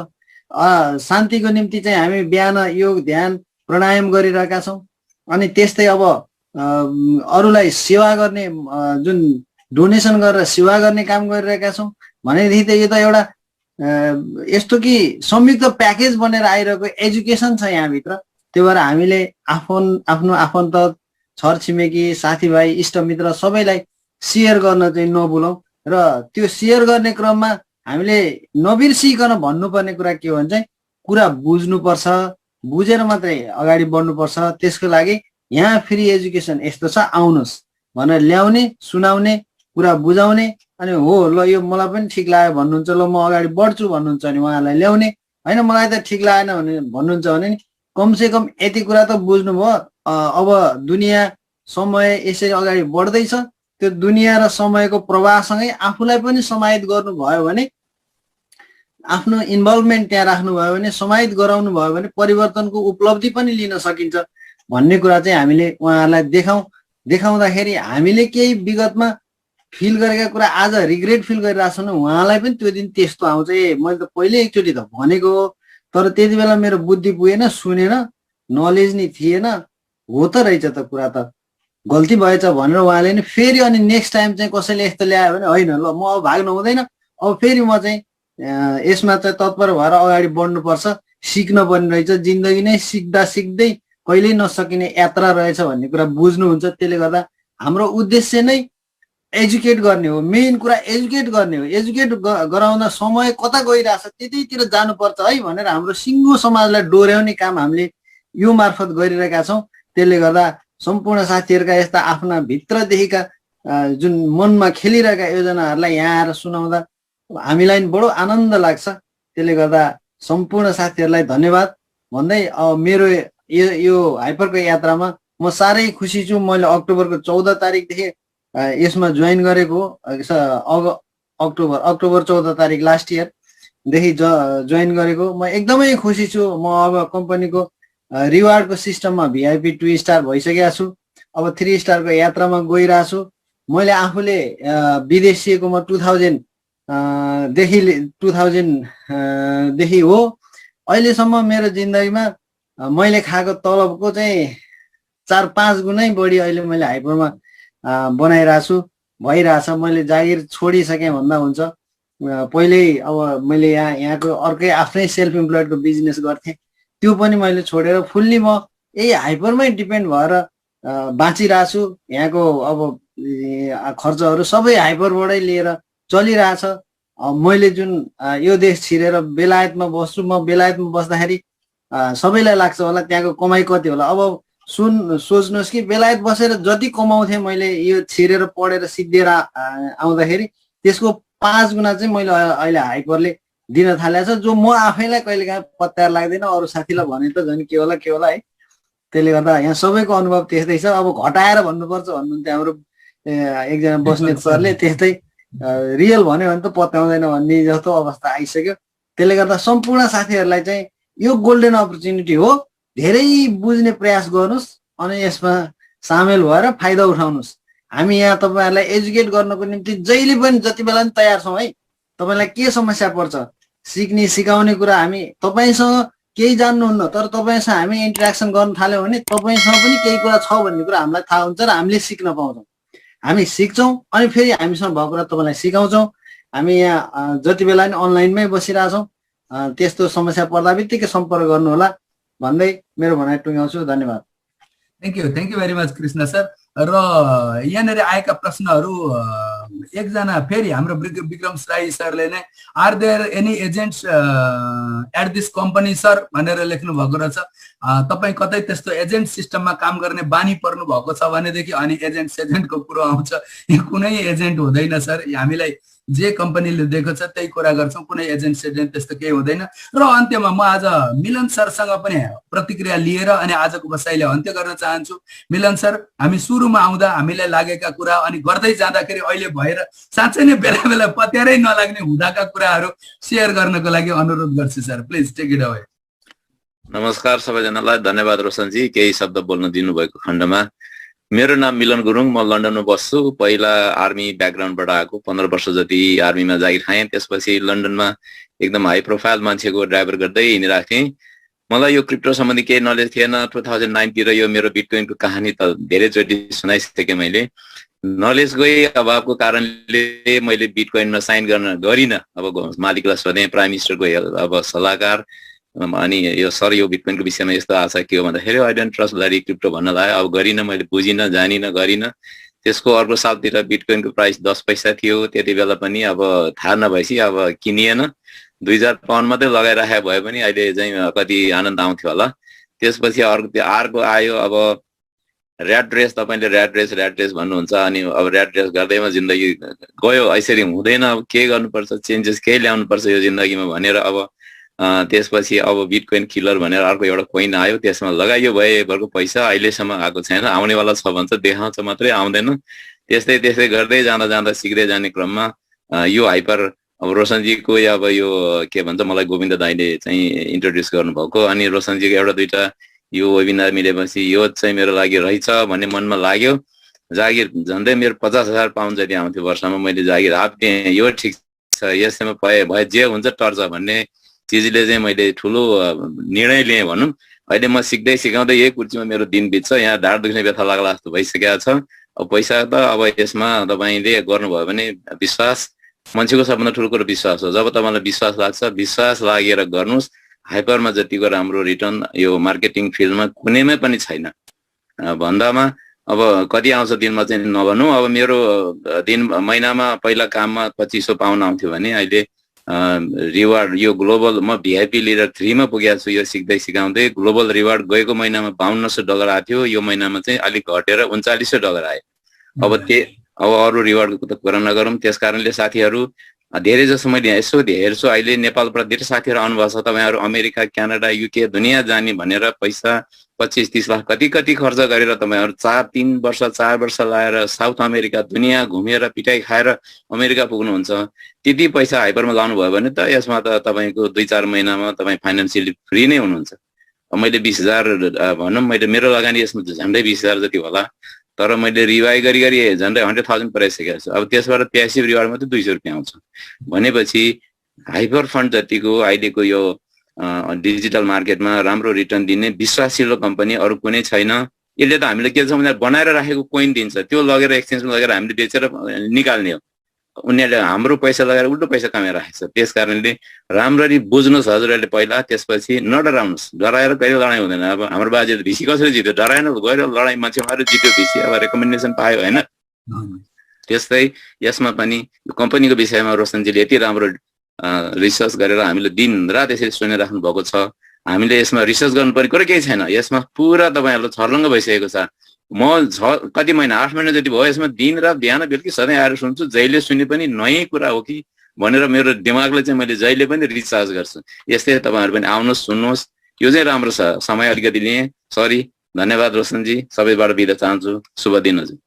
शान्तिको निम्ति चाहिँ हामी बिहान योग ध्यान प्राणायाम गरिरहेका छौँ। अनि त्यस्तै अब अरूलाई सेवा गर्ने, जुन डोनेसन गरेर सेवा गर्ने काम गरिरहेका छौँ भनेदेखि त यो त एउटा यस्तो कि संयुक्त प्याकेज बनेर आइरहेको एजुकेसन छ यहाँभित्र। त्यो भएर हामीले आफ्नो आफन्त, छरछिमेकी, साथीभाइ, इष्टमित्र सबैलाई सेयर गर्न चाहिँ नभुलौँ र त्यो सेयर गर्ने क्रममा हामीले नबिर्सिकन भन्नुपर्ने कुरा के हो भने चाहिँ कुरा बुझ्नुपर्छ, बुझेर मात्रै अगाडि बढ्नुपर्छ। त्यसको लागि यहाँ फ्री एजुकेसन यस्तो छ, आउनुहोस् भनेर ल्याउने, सुनाउने, कुरा बुझाउने, अनि हो ल यो मलाई पनि ठिक लाग्यो भन्नुहुन्छ, ल म अगाडि बढ्छु भन्नुहुन्छ भने उहाँलाई ल्याउने, होइन मलाई त ठिक लागेन भने भन्नुहुन्छ भने नि कमसेकम यति कुरा त बुझ्नुभयो। अब दुनियाँ समय यसरी अगाडि बढ्दैछ, त्यो दुनियाँ र समयको प्रवाहसँगै आफूलाई पनि समाहित गर्नुभयो भने, आफ्नो इन्भल्भमेन्ट त्यहाँ राख्नुभयो भने, समाहित गराउनु भयो भने परिवर्तनको उपलब्धि पनि लिन सकिन्छ भन्ने कुरा चाहिँ हामीले उहाँहरूलाई देखाउँदाखेरि हामीले केही विगतमा फिल गरेका कुरा आज रिग्रेट फिल गरिरहेको छु भने उहाँलाई पनि त्यो दिन त्यस्तो आउँछ। मैले त पहिले एकचोटि त भनेको हो, तर त्यति बेला मेरो बुद्धि पुगेन, सुनेन, नलेज नै थिएन, हो त रहेछ त कुरा त गल्ती भएछ भनेर उहाँले नि फेरि अनि नेक्स्ट टाइम चाहिँ कसैले यस्तो ल्यायो भने होइन ल म अब भाग्नु हुँदैन, अब फेरि म चाहिँ यसमा चाहिँ तत्पर भएर अगाडि बढ्नुपर्छ, सिक्न पर्ने रहेछ, जिन्दगी नै सिक्दा सिक्दै कहिल्यै नसकिने यात्रा रहेछ भन्ने कुरा बुझ्नुहुन्छ। त्यसले गर्दा हाम्रो उद्देश्य नै एजुकेट गर्ने हो, मेन कुरा एजुकेट गर्ने हो। एजुकेट गराउँदा समय कता गइरहेछ त्यतैतिर जानुपर्छ है भनेर हाम्रो सिङ्गो समाजलाई डोर्याउने काम हामीले यो मार्फत गरिरहेका छौँ। त्यसले गर्दा सम्पूर्ण साथीहरूका यस्ता आफ्ना भित्रदेखिका जुन मनमा खेलिरहेका योजनाहरूलाई यहाँ आएर सुनाउँदा हामीलाई बडो आनन्द लाग्छ। त्यसले गर्दा सम्पूर्ण साथीहरूलाई धन्यवाद भन्दै मेरो यो हाइपरको यात्रामा म साह्रै खुसी छु। मैले अक्टोबरको 14 तारिकदेखि यसमा जोइन गरेको, अक्टोबर 14 तारिक लास्ट इयरदेखि जोइन गरेको। म एकदमै खुसी छु। म अब कम्पनीको रिवार्डको सिस्टममा VIP 2 स्टार भइसकेको छु। अब 3 स्टारको यात्रामा गइरहेको छु। मैले आफूले विदेशिएको म 2000 देखि हो। अहिलेसम्म मेरो जिन्दगीमा मैले खाएको तलबको चाहिँ 4-5 गुणै बढी अहिले मैले हाइपरमा बनाइरहेको छु, भइरहेछ। मैले जागिर छोडिसकेँ भन्दा हुन्छ। पहिल्यै अब मैले यहाँको अर्कै आफ्नै सेल्फ इम्प्लोइडको बिजनेस गर्थेँ, त्यो पनि मैले छोडेर फुल्ली म यही हाइपरमै डिपेन्ड भएर बाँचिरहेको छु। यहाँको अब खर्चहरू सबै हाइपरबाटै लिएर चलिरहेछ। मैले जुन यो देश छिरेर बेलायतमा बस्छु, म बेलायतमा बस्दाखेरि सबैलाई लाग्छ होला त्यहाँको कमाइ कति होला। अब सोच्नुहोस् कि बेलायत बसेर जति कमाउँथेँ मैले यो छिरेर पढेर सिद्धिएर आउँदाखेरि त्यसको 5 गुणा चाहिँ मैले अहिले हाइपरले दिन थालेको छ, जो म आफैलाई कहिलेकाहीँ पत्यार लाग्दैन। अरू साथीलाई भने त झन् के होला है। त्यसले गर्दा यहाँ सबैको अनुभव त्यस्तै छ। अब घटाएर भन्नुपर्छ भन्नुहुन्थ्यो हाम्रो एकजना बस्नेत सरले, त्यस्तै रियल भन्यो भने त पत्याउँदैन भन्ने जस्तो अवस्था आइसक्यो। त्यसले गर्दा सम्पूर्ण साथीहरूलाई चाहिँ यो गोल्डन अपर्च्युनिटी हो, धेरै बुझ्ने प्रयास गर्नुहोस् अनि यसमा सामेल भएर फाइदा उठाउनुहोस्। हामी यहाँ तपाईँहरूलाई एजुकेट गर्नको निम्ति जहिले पनि जति बेला पनि तयार छौँ है। तपाईँलाई के समस्या पर्छ, सिक्ने सिकाउने कुरा हामी तपाईँसँग केही जान्नुहुन्न तर तपाईँसँग हामी इन्टरेक्सन गर्न थाल्यौँ भने तपाईँसँग पनि केही कुरा छ भन्ने कुरा हामीलाई थाहा हुन्छ र हामीले सिक्न पाउँछौँ। हामी सिक्छौँ अनि फेरि हामीसँग भएको कुरा तपाईँलाई सिकाउँछौँ। हामी यहाँ जति बेला पनि अनलाइनमै बसिरहेछौँ। त्यस्तो समस्या पर्दा बित्तिकै सम्पर्क गर्नुहोला भन्दै मेरो भनाइ टुङ्ग्याउँछु। धन्यवाद। Thank you very much Krishna sir. र यहाँनिर आएका प्रश्नहरू एकजना फेरि हाम्रो विक्रम राई सरले नै are there any agents at this company sir भनेर लेख्नु भएको रहेछ। तपाईँ कतै त्यस्तो एजेन्ट सिस्टममा काम गर्ने बानी पर्नु भएको छ भनेदेखि अनि एजेन्टको कुरो आउँछ। यो कुनै एजेन्ट हुँदैन सर, हामीलाई जे कम्पनीले दिएको छ त्यही कुरा गर्छौँ, कुनै एजेन्ट त्यस्तो केही हुँदैन। र अन्त्यमा म आज मिलन सरसँग पनि प्रतिक्रिया लिएर अनि आजको बसाइले अन्त्य गर्न चाहन्छु। मिलन सर, हामी सुरुमा आउँदा हामीलाई लागेका कुरा अनि गर्दै जाँदाखेरि अहिले भएर साँच्चै नै बेला बेला पत्यारै नलाग्ने हुँदाका कुराहरू सेयर गर्नको लागि अनुरोध गर्छु sir, please take it away. नमस्कार सबैजनालाई, धन्यवाद रोशनजी केही शब्द बोल्न दिनुभएको खण्डमा। मेरो नाम मिलन गुरुङ, म लन्डनमा बस्छु। पहिला आर्मी ब्याकग्राउन्डबाट आएको, 15 वर्ष जति आर्मीमा जागिर खाएँ। त्यसपछि लन्डनमा एकदम हाई प्रोफाइल मान्छेको ड्राइभर गर्दै हिँडिरहेको थिएँ। मलाई यो क्रिप्टो सम्बन्धी केही नलेज थिएन। 2009 तिर यो मेरो बिटकोइनको कहानी त धेरैचोटि सुनाइसकेँ मैले। नलेजकै अभावको कारणले मैले बिटकोइनमा साइन गरिनँ। अब मालिकलाई सोधेँ, प्राइम मिनिस्टरको अब सल्लाहकार, अनि यो सर यो बिटकोइनको विषयमा यस्तो आशा के हो भन्दाखेरि I don't trust bloody crypto भन्न लाग्यो। अब गरिनँ, मैले बुझिनँ, जानिनँ, गरिनँ। त्यसको अर्को सालतिर बिटकोइनको प्राइस 10 पैसा थियो। त्यति बेला पनि अब थाहा नभएपछि अब किनिएन। 2000 पाउन्ड मात्रै लगाइराखेको भए पनि अहिले चाहिँ कति आनन्द आउँथ्यो होला। त्यसपछि अर्को आयो अब ऱ्याट रेस। तपाईँले ऱ्याट रेस भन्नुहुन्छ, अनि अब ऱ्याट रेस गर्दैमा जिन्दगी गयो। यसरी हुँदैन, अब के गर्नुपर्छ, चेन्जेस केही ल्याउनुपर्छ यो जिन्दगीमा भनेर अब त्यसपछि अब बिटकोइन किलर भनेर अर्को एउटा कोइन आयो। त्यसमा लगाइयो भएभरको पैसा अहिलेसम्म आएको छैन। आउनेवाला छ भन्छ, देखाउँछ मात्रै, आउँदैन। त्यस्तै गर्दै जाँदा सिक्दै जाने क्रममा यो हाइपर अब रोशनजीको अब यो के भन्छ, मलाई गोविन्द दाईले चाहिँ इन्ट्रोड्युस गर्नुभएको। अनि रोशनजीको एउटा दुईटा यो वेबिनार मिलेपछि यो चाहिँ मेरो लागि रहेछ भन्ने मनमा लाग्यो। जागिर झन्डै मेरो 50,000 पाउन्ड जति आउँथ्यो वर्षमा। मैले जागिर हाप्थेँ, यो ठिक छ, यसमा भए जे हुन्छ टर्छ भन्ने चिजले चाहिँ मैले ठुलो निर्णय लिएँ भनौँ। अहिले म सिक्दै सिकाउँदै यही कुर्सीमा मेरो दिन बित्छ। यहाँ ढाड दुख्ने व्यथा लाग्ला जस्तो भइसकेको छ। अब पैसा त अब यसमा तपाईँले गर्नुभयो भने विश्वास, मान्छेको सबभन्दा ठुलो कुरो विश्वास हो। जब तपाईँलाई विश्वास लाग्छ, विश्वास लागेर गर्नुहोस्। हाइपरमा जतिको राम्रो रिटर्न यो मार्केटिङ फिल्डमा कुनैमै पनि छैन भन्दामा अब कति आउँछ दिनमा चाहिँ नभनौँ। अब मेरो दिन महिनामा पहिला काममा 2500 पाउन्ड आउँथ्यो भने अहिले रिवार्ड यो ग्लोबल म भिआइपी लिडर 3 मा पुगेको छु। यो सिक्दै सिकाउँदै ग्लोबल रिवार्ड गएको महिनामा $5200 आएको थियो, यो महिनामा चाहिँ अलिक घटेर $3900 आयो। अब अरू रिवार्डको त कुरा नगरौँ। त्यसकारणले साथीहरू धेरै जसो मैले यसो हेर्छु अहिले नेपालबाट धेरै साथीहरू आउनुभएको छ। तपाईँहरू अमेरिका, क्यानाडा, युके दुनियाँ जाने भनेर पैसा 25-30 लाख कति खर्च गरेर तपाईँहरू 4 वर्ष लाएर साउथ अमेरिका दुनियाँ घुमेर पिटाइ खाएर अमेरिका पुग्नुहुन्छ। त्यति पैसा हाइपरमा लाउनु भयो भने त यसमा त तपाईँको 2-4 महिनामा तपाईँ फाइनेन्सियली फ्री नै हुनुहुन्छ। मैले 20,000 भनौँ, मैले मेरो लगानी यसमा झन्डै 20,000 जति होला, तर मैले रिवाई गरी झन्डै 100,000 पुऱ्याइसकेको छु। अब त्यसबाट प्यासिभ रिवार्ड मात्रै ₹200 आउँछ भनेपछि हाइपर फन्ड जतिको अहिलेको यो डिजिटल मार्केटमा राम्रो रिटर्न दिने विश्वासिलो कम्पनी अरू कुनै छैन। यसले त हामीले के छ भने बनाएर राखेको कोइन दिन्छ, त्यो लगेर एक्सचेन्जमा लगेर हामीले बेचेर निकाल्ने हो। उनीहरूले हाम्रो पैसा लगाएर उल्टो पैसा कमाइराखेको छ। त्यस कारणले राम्ररी बुझ्नुहोस् हजुरहरूले पहिला, त्यसपछि नडराउनुहोस्। डराएर कहिले लडाइँ हुँदैन। अब हाम्रो बाजेले भिसी कसरी जित्यो, डराएन, गएर लडाइँ मान्छे मारेर जित्यो भिसी, अब रेकमेन्डेसन पायो होइन। त्यस्तै यसमा पनि कम्पनीको विषयमा रोशनजीले यति राम्रो रिसर्च गरेर हामीले दिन रात यसरी सुनिराख्नु भएको छ। हामीले यसमा रिसर्च गर्नुपर्ने कुरो केही छैन। यसमा पुरा तपाईँहरूलाई छर्लङ्ग भइसकेको छ। म कति महिना 8 महिना जति भयो यसमा दिन रात बिहान बेलुकी सधैँ आएर सुन्छु। जहिले सुने पनि नयाँ कुरा हो कि भनेर मेरो दिमागले चाहिँ मैले जहिले पनि रिचार्ज गर्छु। यस्तै तपाईँहरू पनि आउनुहोस्, सुन्नुहोस्। यो चाहिँ राम्रो छ। समय अलिकति लिएँ, सरी। धन्यवाद रोशनजी, सबैबाट बिदा चाहन्छु। शुभ दिन हजुर।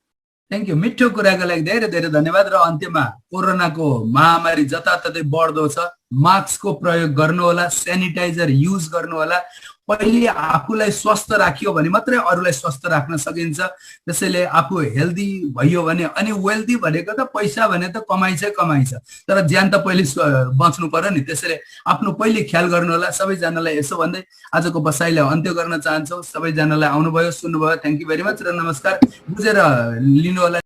Thank you. मिठो कुराको लागि धेरै धेरै धन्यवाद। र अन्त्यमा कोरोनाको महामारी जताततै बढ्दो छ, मास्कको प्रयोग गर्नु होला, सेनिटाइजर युज गर्नु होला। पहिले आफूलाई स्वस्थ राखियो भने मात्रै अरूलाई स्वस्थ राख्न सकिन्छ। त्यसैले आफू हेल्दी भयो भने, अनि वेल्दी भनेको त पैसा भने त कमाइछ, तर ज्यान त पहिले बच्नु पर्यो नि। त्यसैले आफ्नो पहिले ख्याल गर्नु होला। सबैजनालाई यसो भन्दै आजको बसाइलाई अन्त्य गर्न चाहन्छौँ। सबैजनालाई आउनुभयो, सुन्नुभयो, थ्याङ्क यू भेरी मच र नमस्कार। बुझेर लिनु होला।